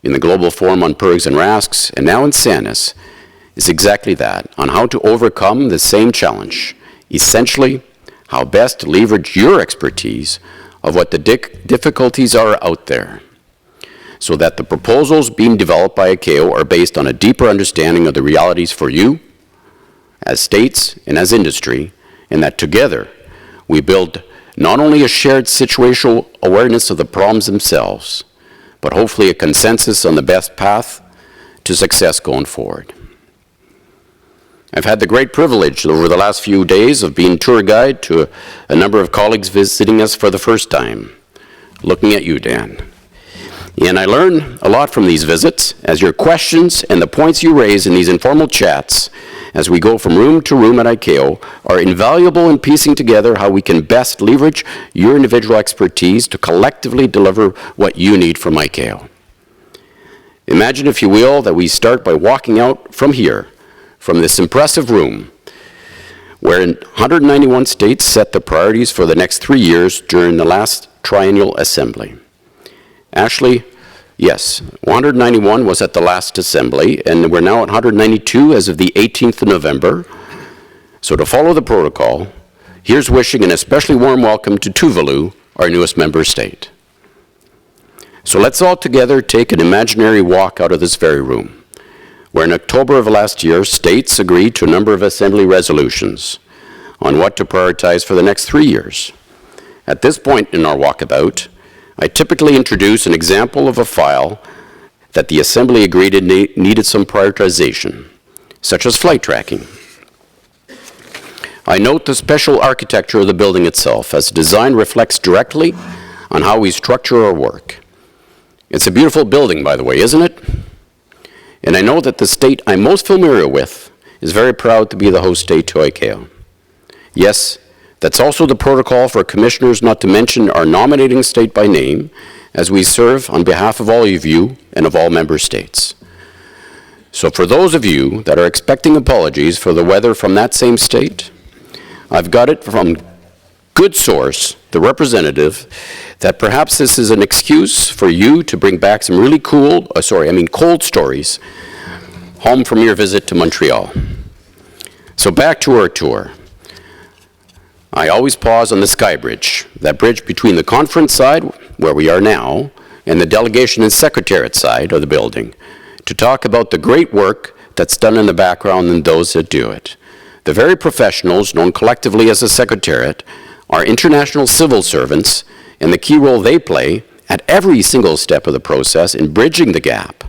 in the Global Forum on PIRGs and RASCs, and now in SANUS, is exactly that, on how to overcome the same challenge. Essentially, how best to leverage your expertise of what the difficulties are out there. so that the proposals being developed by ICAO are based on a deeper understanding of the realities for you, as states and as industry, and that together we build not only a shared situational awareness of the problems themselves, but hopefully a consensus on the best path to success going forward. I've had the great privilege over the last few days of being tour guide to a number of colleagues visiting us for the first time. Looking at you, Dan. And I learn a lot from these visits, as your questions and the points you raise in these informal chats as we go from room to room at ICAO are invaluable in piecing together how we can best leverage your individual expertise to collectively deliver what you need from ICAO. Imagine, if you will, that we start by walking out from here, from this impressive room, where 191 states set the priorities for the next 3 years during the last triennial assembly. Actually, yes, 191 was at the last assembly, and we're now at 192 as of the 18th of November. So to follow the protocol, here's wishing an especially warm welcome to Tuvalu, our newest member state. So let's all together take an imaginary walk out of this very room, where in October of last year, states agreed to a number of assembly resolutions on what to prioritize for the next 3 years. At this point in our walkabout, I typically introduce an example of a file that the Assembly agreed it needed some prioritization, such as flight tracking. I note the special architecture of the building itself, as design reflects directly on how we structure our work. It's a beautiful building, by the way, isn't it? And I know that the state I'm most familiar with is very proud to be the host state to ICAO. Yes, that's also the protocol for commissioners not to mention our nominating state by name, as we serve on behalf of all of you and of all member states. So for those of you that are expecting apologies for the weather from that same state, I've got it from good source, the representative, that perhaps this is an excuse for you to bring back some really cold stories home from your visit to Montreal. So back to our tour. I always pause on the Sky Bridge, that bridge between the conference side, where we are now, and the delegation and secretariat side of the building, to talk about the great work that's done in the background and those that do it. The very professionals, known collectively as the secretariat, are international civil servants, and the key role they play at every single step of the process in bridging the gap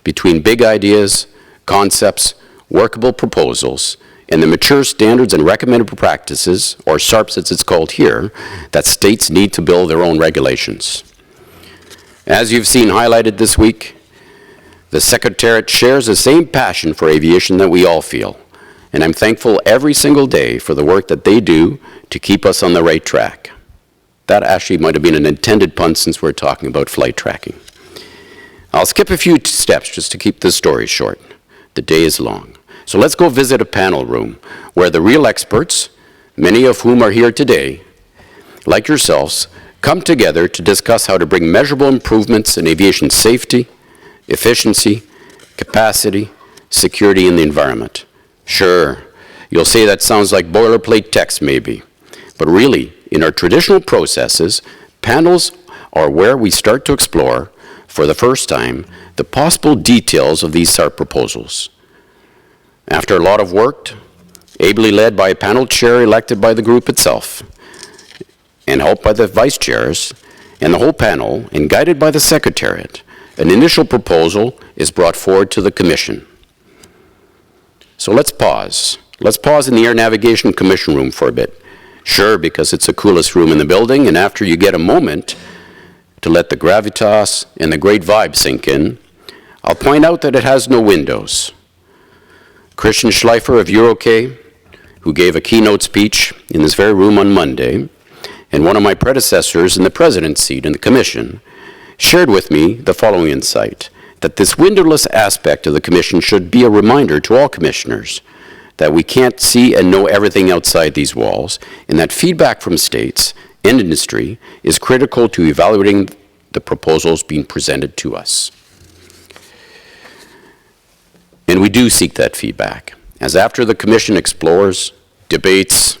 between big ideas, concepts, workable proposals, and the mature standards and recommended practices, or SARPs as it's called here, that states need to build their own regulations. As you've seen highlighted this week, the Secretariat shares the same passion for aviation that we all feel, and I'm thankful every single day for the work that they do to keep us on the right track. That actually might have been an intended pun since we're talking about flight tracking. I'll skip a few steps just to keep this story short. The day is long. So let's go visit a panel room where the real experts, many of whom are here today, like yourselves, come together to discuss how to bring measurable improvements in aviation safety, efficiency, capacity, security, and the environment. Sure, you'll say that sounds like boilerplate text maybe, but really, in our traditional processes, panels are where we start to explore, for the first time, the possible details of these SARP proposals. After a lot of work, ably led by a panel chair elected by the group itself, and helped by the vice chairs and the whole panel, and guided by the Secretariat, an initial proposal is brought forward to the Commission. So let's pause. Let's pause in the Air Navigation Commission room for a bit. Sure, because it's the coolest room in the building, and after you get a moment to let the gravitas and the great vibe sink in, I'll point out that it has no windows. Christian Schleifer of EuroK, who gave a keynote speech in this very room on Monday, and one of my predecessors in the president's seat in the Commission, shared with me the following insight, that this windowless aspect of the Commission should be a reminder to all commissioners that we can't see and know everything outside these walls, and that feedback from states and industry is critical to evaluating the proposals being presented to us. And we do seek that feedback, as after the Commission explores, debates,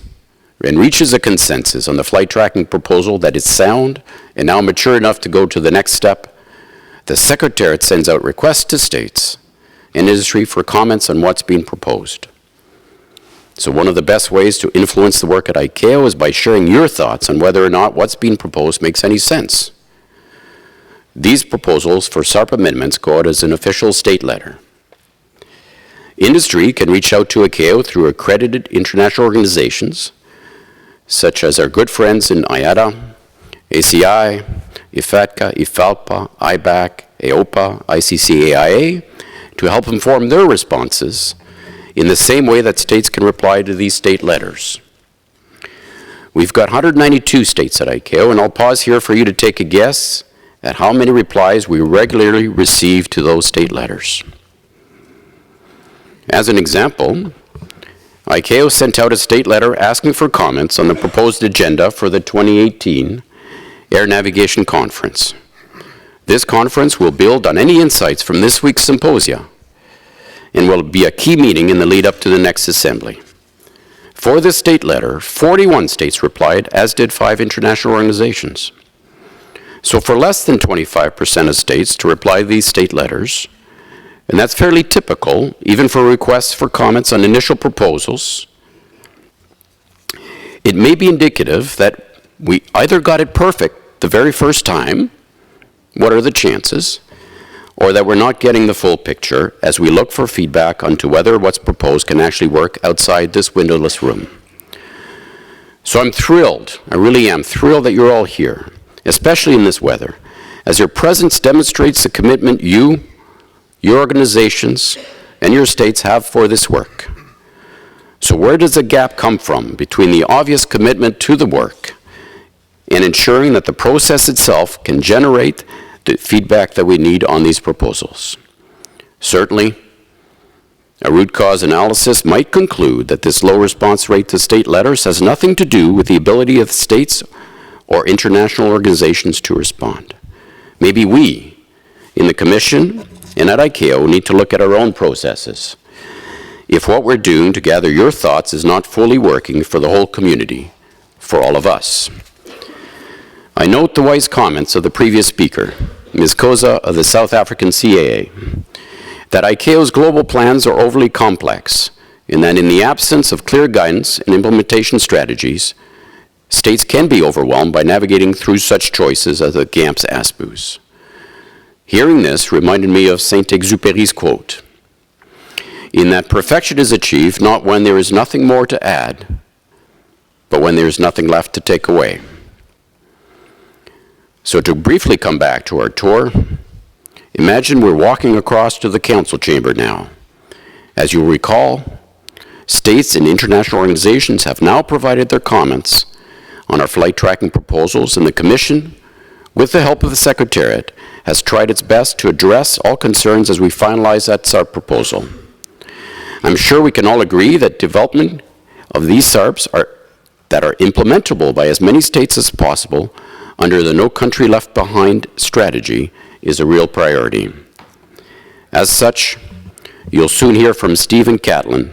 and reaches a consensus on the flight tracking proposal that is sound and now mature enough to go to the next step, the Secretariat sends out requests to states and industry for comments on what's being proposed. So one of the best ways to influence the work at ICAO is by sharing your thoughts on whether or not what's being proposed makes any sense. These proposals for SARP amendments go out as an official state letter. Industry can reach out to ICAO through accredited international organizations, such as our good friends in IATA, ACI, IFATCA, IFALPA, IBAC, AOPA, ICCAIA, to help inform their responses in the same way that states can reply to these state letters. We've got 192 states at ICAO, and I'll pause here for you to take a guess at how many replies we regularly receive to those state letters. As an example, ICAO sent out a state letter asking for comments on the proposed agenda for the 2018 Air Navigation Conference. This conference will build on any insights from this week's symposia and will be a key meeting in the lead up to the next assembly. For this state letter, 41 states replied, as did 5 international organizations. So for less than 25% of states to reply to these state letters, and that's fairly typical, even for requests for comments on initial proposals, it may be indicative that we either got it perfect the very first time, what are the chances, or that we're not getting the full picture as we look for feedback onto whether what's proposed can actually work outside this windowless room. So I'm thrilled, I really am thrilled that you're all here, especially in this weather, as your presence demonstrates the commitment you, your organizations, and your states have for this work. So where does the gap come from between the obvious commitment to the work and ensuring that the process itself can generate the feedback that we need on these proposals? Certainly, a root cause analysis might conclude that this low response rate to state letters has nothing to do with the ability of states or international organizations to respond. Maybe we, in the Commission and at ICAO, need to look at our own processes. If what we're doing to gather your thoughts is not fully working for the whole community, for all of us. I note the wise comments of the previous speaker, Ms. Khoza of the South African CAA, that ICAO's global plans are overly complex, and that in the absence of clear guidance and implementation strategies, states can be overwhelmed by navigating through such choices as the GAMP's ASPUs. Hearing this reminded me of Saint-Exupéry's quote, in that perfection is achieved not when there is nothing more to add, but when there is nothing left to take away. So to briefly come back to our tour, imagine we're walking across to the council chamber now. As you'll recall, states and international organizations have now provided their comments on our flight tracking proposals, and the Commission, with the help of the Secretariat, has tried its best to address all concerns as we finalize that SARP proposal. I'm sure we can all agree that development of these SARPs that are implementable by as many states as possible under the No Country Left Behind strategy is a real priority. As such, you'll soon hear from Stephen Catlin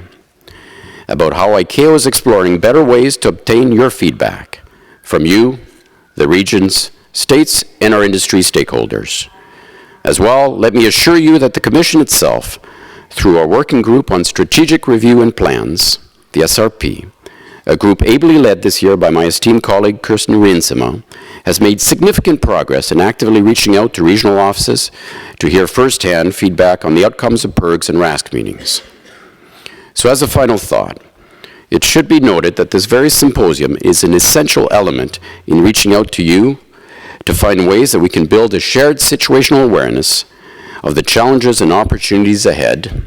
about how ICAO is exploring better ways to obtain your feedback from you, the regions, states, and our industry stakeholders. As well, let me assure you that the Commission itself, through our working group on strategic review and plans, the SRP, a group ably led this year by my esteemed colleague Kirsten Riensema, has made significant progress in actively reaching out to regional offices to hear firsthand feedback on the outcomes of PERGs and RASC meetings. So as a final thought, it should be noted that this very symposium is an essential element in reaching out to you to find ways that we can build a shared situational awareness of the challenges and opportunities ahead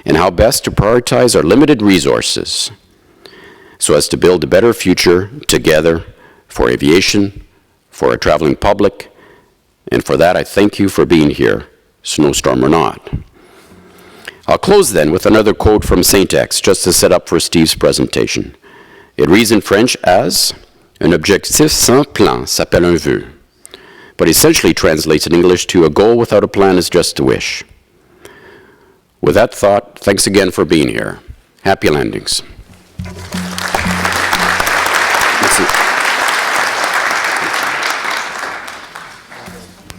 and how best to prioritize our limited resources so as to build a better future together for aviation, for our traveling public, and for that I thank you for being here, snowstorm or not. I'll close then with another quote from Saint-Ex, just to set up for Steve's presentation. It reads in French as, "Un objectif sans plan s'appelle un vœu," but essentially translates in English to, "A goal without a plan is just a wish." With that thought, thanks again for being here. Happy landings.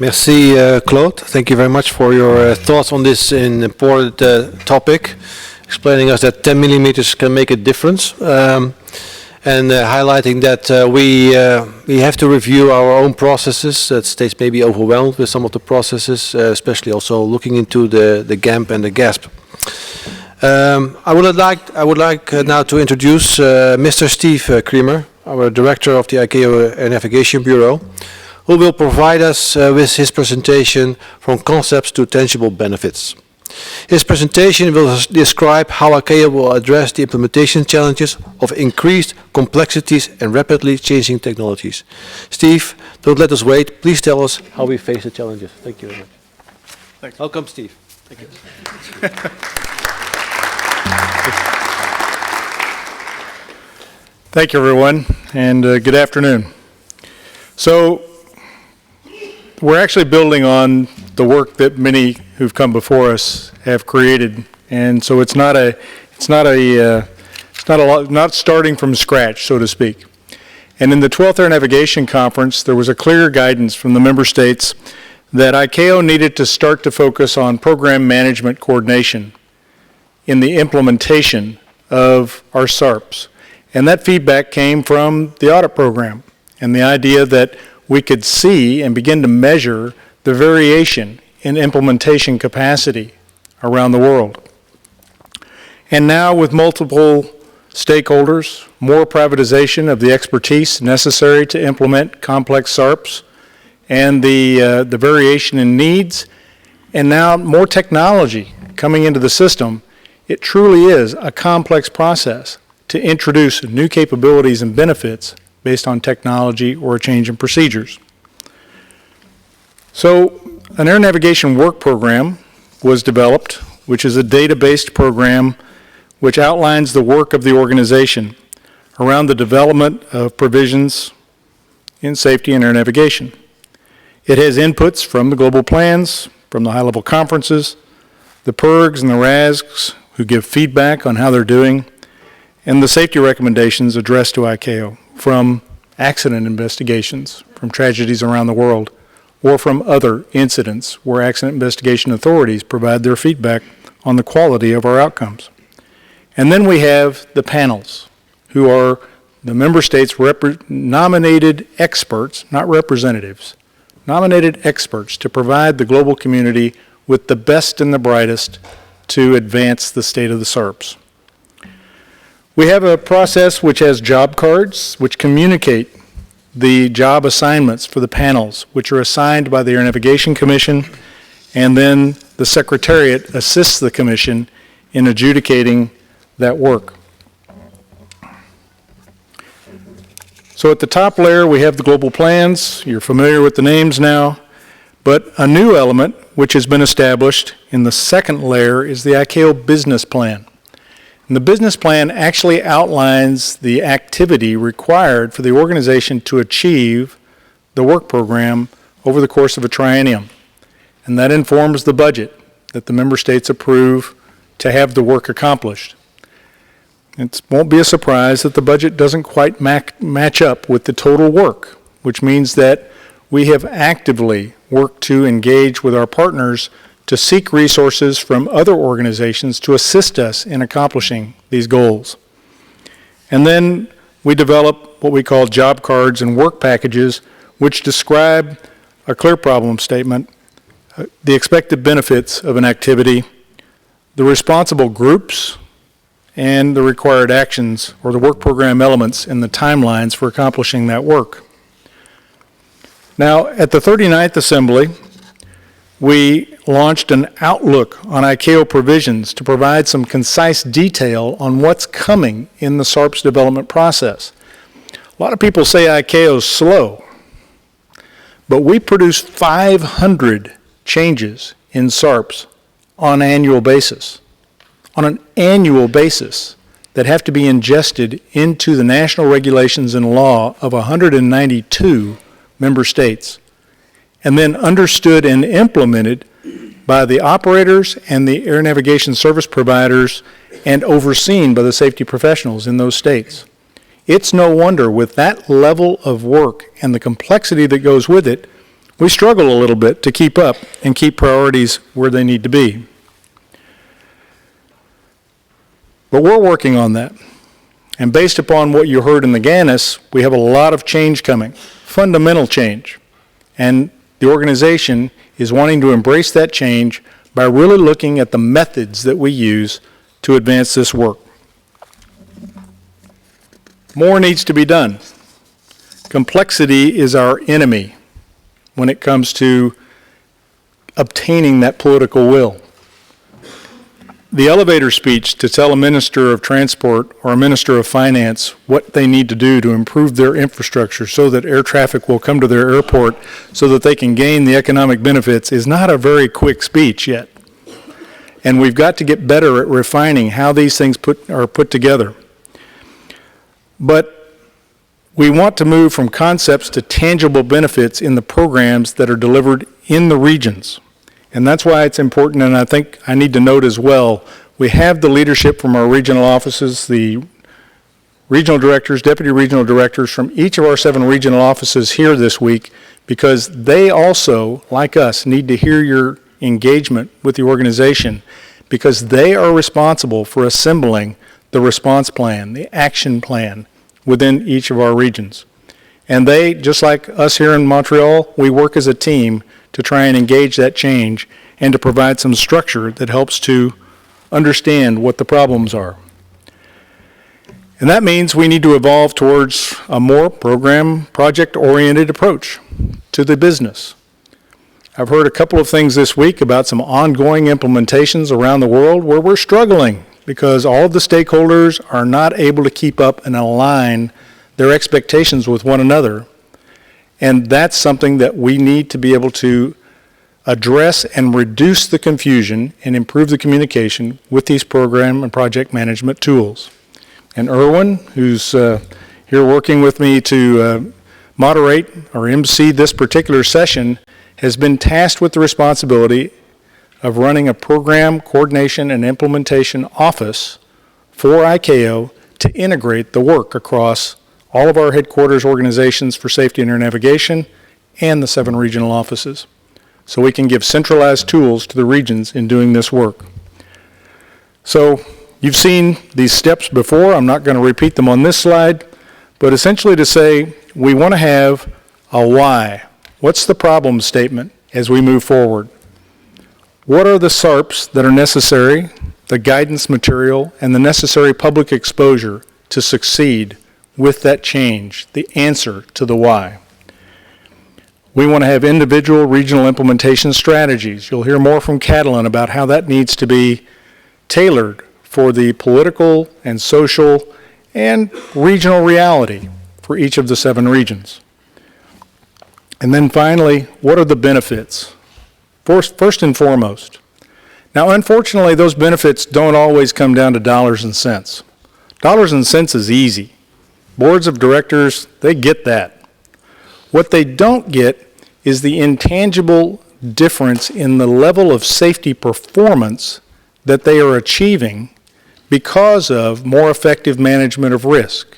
Merci, Claude. Thank you very much for your thoughts on this important topic, explaining us that 10 millimeters can make a difference, and highlighting that we have to review our own processes. That states may be overwhelmed with some of the processes, especially also looking into the GAMP and the GASP. I would like now to introduce Mr. Steve Creamer, our director of the ICAO Air Navigation Bureau, who will provide us with his presentation from concepts to tangible benefits. His presentation will describe how ICAO will address the implementation challenges of increased complexities and rapidly changing technologies. Steve, don't let us wait. Please tell us how we face the challenges. Thank you very much. Thanks. Welcome, Steve. Thank you. Thank you, everyone, and good afternoon. So, we're actually building on the work that many who've come before us have created, and so it's not starting from scratch, so to speak. And in the 12th Air Navigation Conference, there was a clear guidance from the member states that ICAO needed to start to focus on program management coordination in the implementation of our SARPs. And that feedback came from the audit program and the idea that we could see and begin to measure the variation in implementation capacity around the world. And now with multiple stakeholders, more privatization of the expertise necessary to implement complex SARPs, and the variation in needs, and now more technology coming into the system, it truly is a complex process to introduce new capabilities and benefits based on technology or a change in procedures. So an air navigation work program was developed, which is a data-based program which outlines the work of the organization around the development of provisions in safety and air navigation. It has inputs from the global plans, from the high-level conferences, the PERGs and the RASGs who give feedback on how they're doing, and the safety recommendations addressed to ICAO from accident investigations, from tragedies around the world, or from other incidents where accident investigation authorities provide their feedback on the quality of our outcomes. And then we have the panels, who are the member states' nominated experts, not representatives, nominated experts to provide the global community with the best and the brightest to advance the state of the SARPs. We have a process which has job cards, which communicate the job assignments for the panels, which are assigned by the Air Navigation Commission, and then the Secretariat assists the Commission in adjudicating that work. So at the top layer, we have the global plans. You're familiar with the names now, but a new element which has been established in the second layer is the ICAO business plan. And the business plan actually outlines the activity required for the organization to achieve the work program over the course of a triennium. And that informs the budget that the member states approve to have the work accomplished. It won't be a surprise that the budget doesn't quite match up with the total work, which means that we have actively worked to engage with our partners to seek resources from other organizations to assist us in accomplishing these goals. And then we develop what we call job cards and work packages, which describe a clear problem statement, the expected benefits of an activity, the responsible groups, and the required actions or the work program elements and the timelines for accomplishing that work. Now, at the 39th Assembly, we launched an outlook on ICAO provisions to provide some concise detail on what's coming in the SARPs development process. A lot of people say ICAO is slow, but we produce 500 changes in SARPs on an annual basis. On an annual basis that have to be ingested into the national regulations and law of 192 member states, and then understood and implemented by the operators and the air navigation service providers and overseen by the safety professionals in those states. It's no wonder with that level of work and the complexity that goes with it, we struggle a little bit to keep up and keep priorities where they need to be. But we're working on that. And based upon what you heard in the GANS, we have a lot of change coming, fundamental change. And the organization is wanting to embrace that change by really looking at the methods that we use to advance this work. More needs to be done. Complexity is our enemy when it comes to obtaining that political will. The elevator speech to tell a minister of transport or a minister of finance what they need to do to improve their infrastructure so that air traffic will come to their airport so that they can gain the economic benefits is not a very quick speech yet. And we've got to get better at refining how these things are put together. But we want to move from concepts to tangible benefits in the programs that are delivered in the regions. And that's why it's important, and I think I need to note as well, we have the leadership from our regional offices, the regional directors, deputy regional directors from each of our 7 regional offices here this week, because they also, like us, need to hear your engagement with the organization, because they are responsible for assembling the response plan, the action plan within each of our regions. And they, just like us here in Montreal, we work as a team to try and engage that change and to provide some structure that helps to understand what the problems are. And that means we need to evolve towards a more program, project-oriented approach to the business. I've heard a couple of things this week about some ongoing implementations around the world where we're struggling because all of the stakeholders are not able to keep up and align their expectations with one another. And that's something that we need to be able to address and reduce the confusion and improve the communication with these program and project management tools. And Erwin, who's here working with me to moderate or MC this particular session, has been tasked with the responsibility of running a program coordination and implementation office for ICAO to integrate the work across all of our headquarters organizations for safety and air navigation and the 7 regional offices, so we can give centralized tools to the regions in doing this work. So you've seen these steps before. I'm not going to repeat them on this slide, but essentially to say we want to have a why. What's the problem statement as we move forward? What are the SARPs that are necessary, the guidance material, and the necessary public exposure to succeed with that change, the answer to the why? We want to have individual regional implementation strategies. You'll hear more from Catalin about how that needs to be tailored for the political and social and regional reality for each of the 7 regions. And then finally, what are the benefits? First and foremost. Now, unfortunately, those benefits don't always come down to dollars and cents. Dollars and cents is easy. Boards of directors, they get that. What they don't get is the intangible difference in the level of safety performance that they are achieving because of more effective management of risk.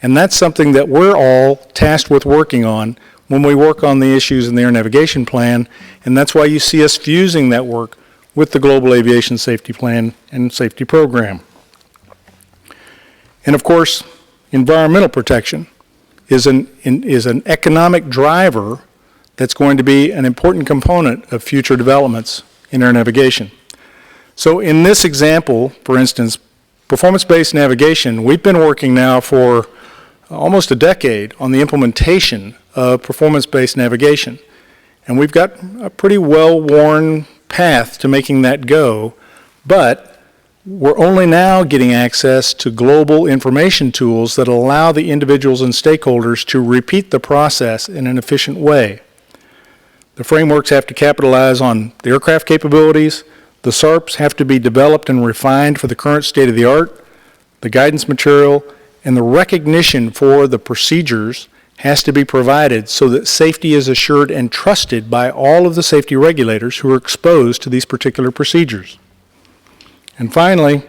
And that's something that we're all tasked with working on when we work on the issues in the Air Navigation Plan, and that's why you see us fusing that work with the Global Aviation Safety Plan and Safety Program. And of course, environmental protection is an economic driver that's going to be an important component of future developments in air navigation. So in this example, for instance, performance-based navigation, we've been working now for almost a decade on the implementation of performance-based navigation. And we've got a pretty well-worn path to making that go, but we're only now getting access to global information tools that allow the individuals and stakeholders to repeat the process in an efficient way. The frameworks have to capitalize on the aircraft capabilities, the SARPs have to be developed and refined for the current state of the art, the guidance material, and the recognition for the procedures has to be provided so that safety is assured and trusted by all of the safety regulators who are exposed to these particular procedures. And finally,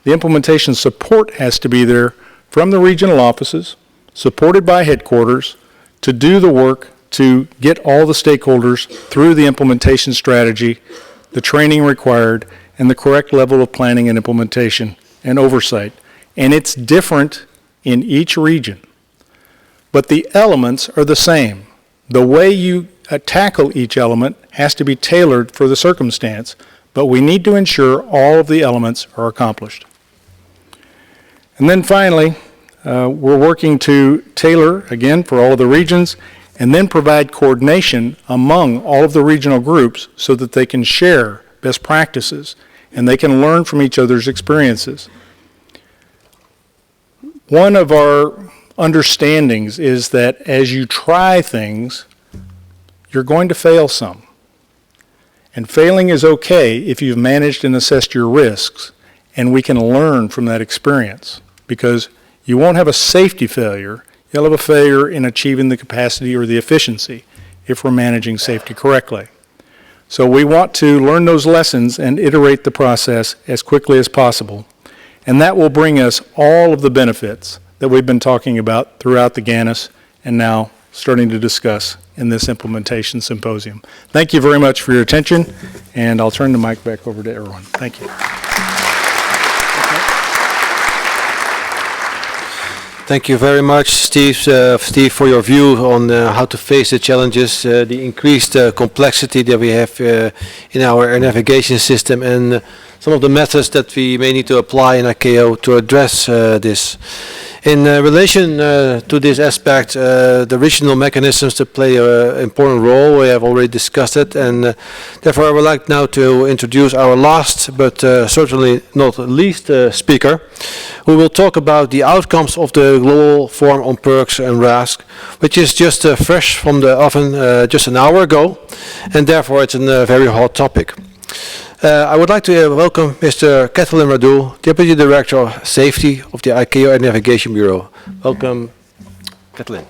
the implementation support has to be there from the regional offices, supported by headquarters, to do the work to get all the stakeholders through the implementation strategy, the training required, and the correct level of planning and implementation and oversight. And it's different in each region. But the elements are the same. The way you tackle each element has to be tailored for the circumstance, but we need to ensure all of the elements are accomplished. And then finally, we're working to tailor, again, for all of the regions, and then provide coordination among all of the regional groups so that they can share best practices and they can learn from each other's experiences. One of our understandings is that as you try things, you're going to fail some. And failing is okay if you've managed and assessed your risks, and we can learn from that experience, because you won't have a safety failure, you'll have a failure in achieving the capacity or the efficiency if we're managing safety correctly. So we want to learn those lessons and iterate the process as quickly as possible. And that will bring us all of the benefits that we've been talking about throughout the GANS and now starting to discuss in this implementation symposium. Thank you very much for your attention, and I'll turn the mic back over to Erwin. Thank you. Thank you very much, Steve, for your view on how to face the challenges, the increased complexity that we have in our air navigation system, and some of the methods that we may need to apply in ICAO to address this. In relation to this aspect, the regional mechanisms that play an important role, we have already discussed it, and therefore I would like now to introduce our last, but certainly not least speaker, who will talk about the outcomes of the Global Forum on PERCs and RASC, which is just fresh from the oven just an hour ago, and therefore it's a very hot topic. I would like to welcome Mr. Kathleen Radu, Deputy Director of Safety of the ICAO Air Navigation Bureau. Welcome, Kathleen.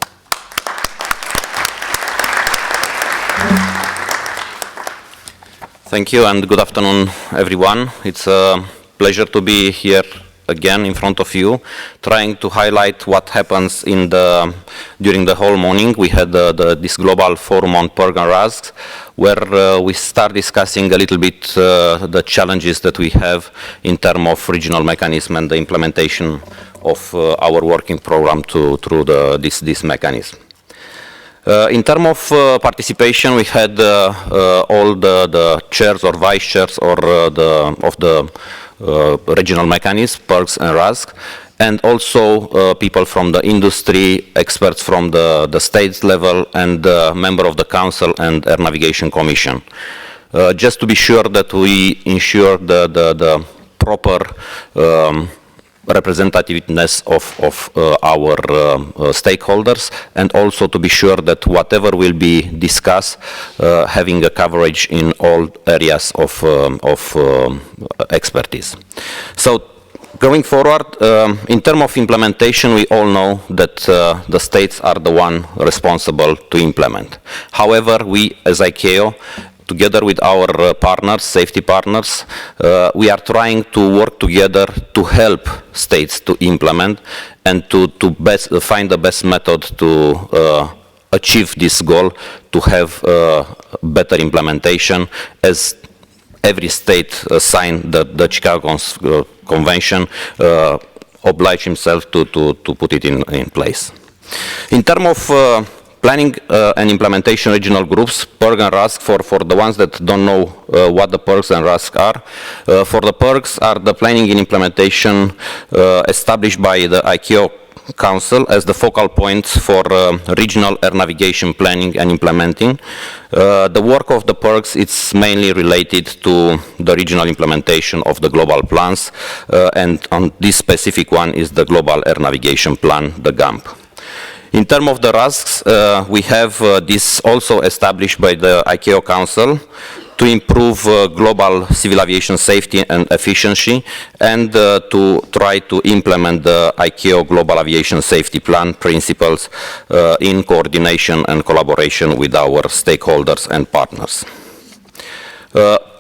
Thank you and good afternoon, everyone. It's a pleasure to be here again in front of you, trying to highlight what happens during the whole morning. We had this global forum on PERC and RASC, where we start discussing a little bit the challenges that we have in terms of regional mechanism and the implementation of our working program through this mechanism. In terms of participation, we had all the chairs or vice chairs of the regional mechanism, PERCs and RASC, and also people from the industry, experts from the states level, and member of the Council and Air Navigation Commission. Just to be sure that we ensure the proper representativeness of our stakeholders, and also to be sure that whatever will be discussed having a coverage in all areas of expertise. So going forward, in terms of implementation, we all know that the states are the one responsible to implement. However, we as ICAO, together with our partners, safety partners, we are trying to work together to help states to implement and to find the best method to achieve this goal, to have better implementation, as every state signed the Chicago Convention, oblige himself to put it in place. In terms of planning and implementation regional groups, PERC and RASC, for the ones that don't know what the PERCs and RASC are. For the PERCs are the planning and implementation established by the ICAO Council as the focal points for regional air navigation planning and implementing. The work of the PERCs is mainly related to the regional implementation of the global plans, and on this specific one is the Global Air Navigation Plan, the GAMP. In terms of the RASCs, we have this also established by the ICAO Council to improve global civil aviation safety and efficiency, and to try to implement the ICAO Global Aviation Safety Plan principles in coordination and collaboration with our stakeholders and partners.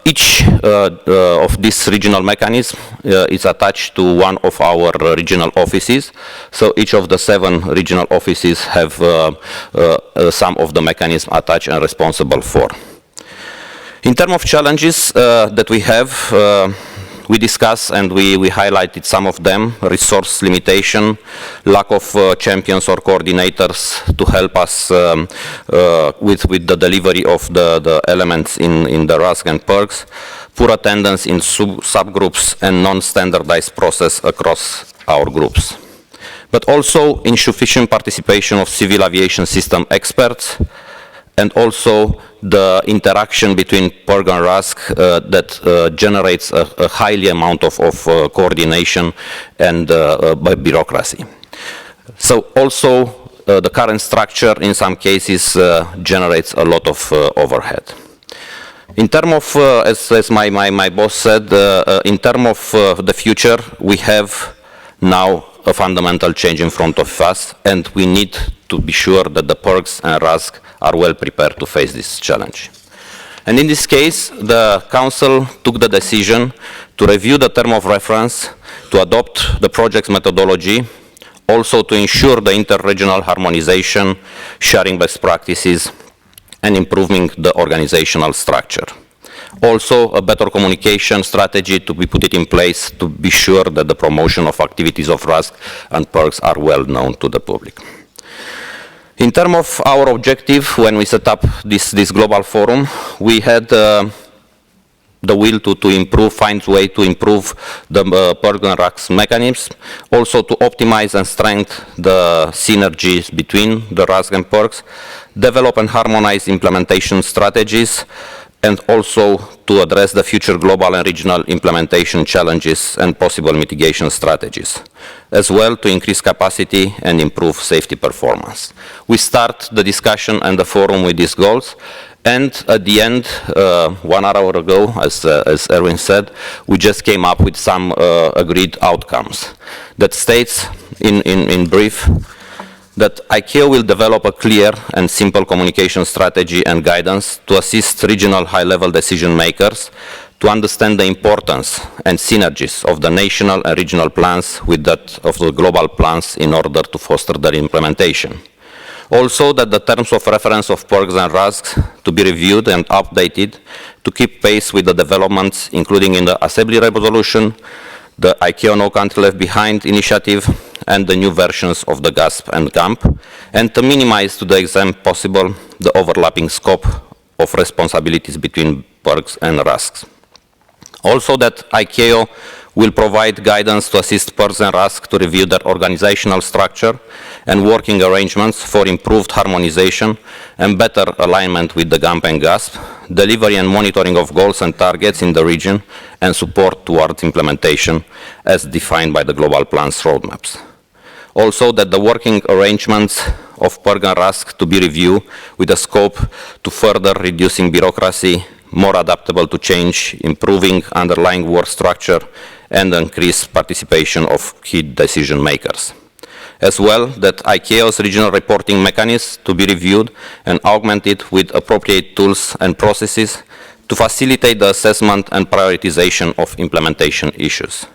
Each of these regional mechanisms is attached to one of our regional offices. So each of the 7 regional offices have some of the mechanisms attached and responsible for. In terms of challenges that we have, we discussed and we highlighted some of them: resource limitation, lack of champions or coordinators to help us with the delivery of the elements in the RASG and PERGs, poor attendance in subgroups, and non-standardized process across our groups. But also insufficient participation of civil aviation system experts, and also the interaction between PERG and RASG that generates a highly amount of coordination and bureaucracy. So also the current structure in some cases generates a lot of overhead. In terms of, as my boss said, in terms of the future, we have now a fundamental change in front of us, and we need to be sure that the PERGs and RASG are well prepared to face this challenge. And in this case, the Council took the decision to review the term of reference, to adopt the project's methodology, also to ensure the inter-regional harmonization, sharing best practices, and improving the organizational structure. Also, a better communication strategy to be put in place to be sure that the promotion of activities of RASG and PERGs are well known to the public. In terms of our objective, when we set up this global forum, we had the will to improve, find a way to improve the PERG and RASG mechanisms, also to optimize and strengthen the synergies between the RASG and PERGs, develop and harmonize implementation strategies, and also to address the future global and regional implementation challenges and possible mitigation strategies, as well to increase capacity and improve safety performance. We start the discussion and the forum with these goals, and at the end, 1 hour ago, as Erwin said, we just came up with some agreed outcomes that states in brief that ICAO will develop a clear and simple communication strategy and guidance to assist regional high-level decision makers to understand the importance and synergies of the national and regional plans with that of the global plans in order to foster their implementation. Also, that the terms of reference of PERGs and RASGs to be reviewed and updated to keep pace with the developments, including in the Assembly Resolution, the ICAO No Country Left Behind initiative, and the new versions of the GASP and GAMP, and to minimize to the extent possible the overlapping scope of responsibilities between PERGs and RASGs. Also that ICAO will provide guidance to assist PERGs and RASG to review their organizational structure and working arrangements for improved harmonization and better alignment with the GAMP and GASP, delivery and monitoring of goals and targets in the region, and support towards implementation as defined by the global plans roadmaps. Also that the working arrangements of PERG and RASG to be reviewed with a scope to further reducing bureaucracy, more adaptable to change, improving underlying work structure, and increase participation of key decision makers. As well, that ICAO's regional reporting mechanisms to be reviewed and augmented with appropriate tools and processes to facilitate the assessment and prioritization of implementation issues.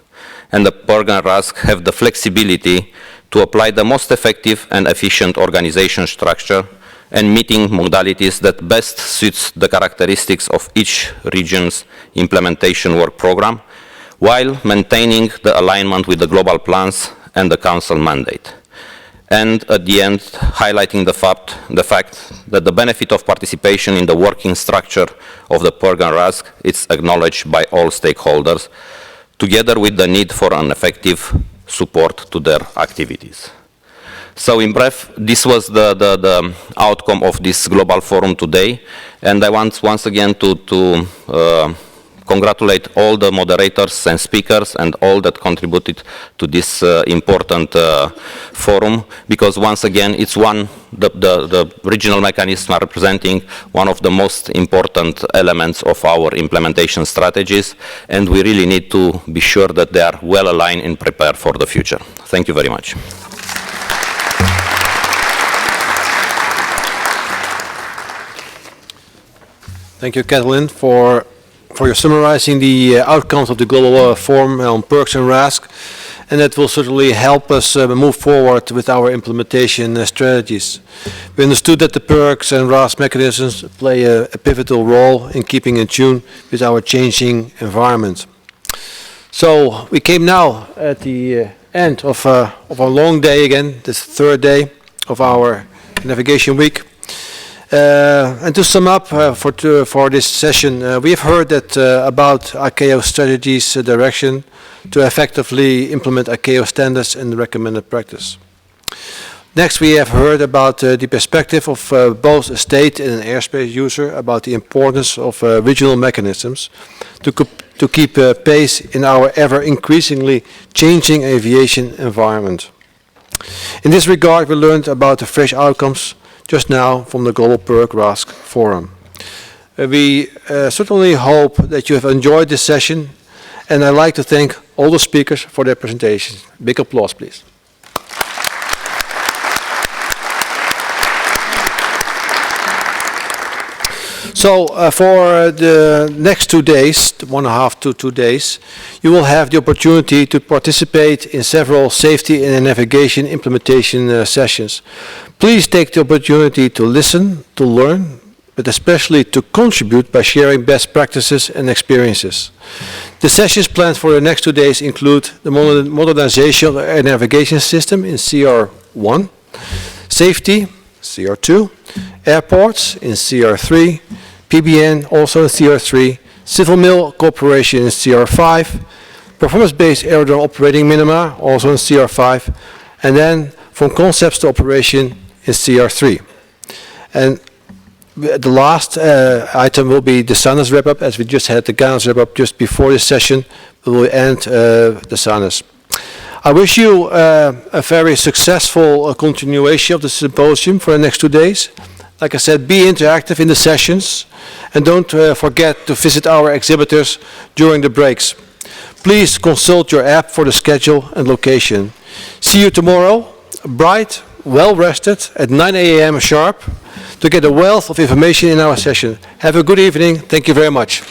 And the PERG and RASG have the flexibility to apply the most effective and efficient organization structure and meeting modalities that best suits the characteristics of each region's implementation work program, while maintaining the alignment with the global plans and the Council mandate. And at the end, highlighting the fact that the benefit of participation in the working structure of the PERG and RASG is acknowledged by all stakeholders, together with the need for an effective support to their activities. So in brief, this was the outcome of this global forum today, and I want once again to congratulate all the moderators and speakers and all that contributed to this important forum, because once again it's the regional mechanisms are representing one of the most important elements of our implementation strategies, and we really need to be sure that they are well aligned and prepared for the future. Thank you very much. Thank you, Kathleen, for for summarizing the outcomes of the Global Forum on Perks and RASC, and that will certainly help us move forward with our implementation strategies. We understood that the perks and RASC mechanisms play a pivotal role in keeping in tune with our changing environment. So we came now at the end of a long day again, this third day of our navigation week. And to sum up for this session, we have heard that about ICAO strategies direction to effectively implement ICAO standards and recommended practice. Next, we have heard about the perspective of both a state and an airspace user about the importance of regional mechanisms to keep pace in our ever increasingly changing aviation environment. In this regard, we learned about the fresh outcomes just now from the Global PERC RASC Forum. We certainly hope that you have enjoyed this session, and I'd like to thank all the speakers for their presentations. Big applause, please. So for the next 2 days, 1.5 to 2 days, you will have the opportunity to participate in several safety and navigation implementation sessions. Please take the opportunity to listen, to learn, but especially to contribute by sharing best practices and experiences. The sessions planned for the next 2 days include the modernization of the air navigation system in CR1, safety, CR2, airports in CR3, PBN also in CR3, civil mil cooperation in CR5, performance-based aerodrome operating minima also in CR5, and then from concepts to operation in CR3. And the last item will be the SANUS wrap-up, as we just had the GANS wrap-up just before this session. We will end the SANUS. I wish you a very successful continuation of the symposium for the next 2 days. Like I said, be interactive in the sessions, and don't forget to visit our exhibitors during the breaks. Please consult your app for the schedule and location. See you tomorrow, bright, well-rested, at 9 a.m. sharp, to get a wealth of information in our session. Have a good evening. Thank you very much.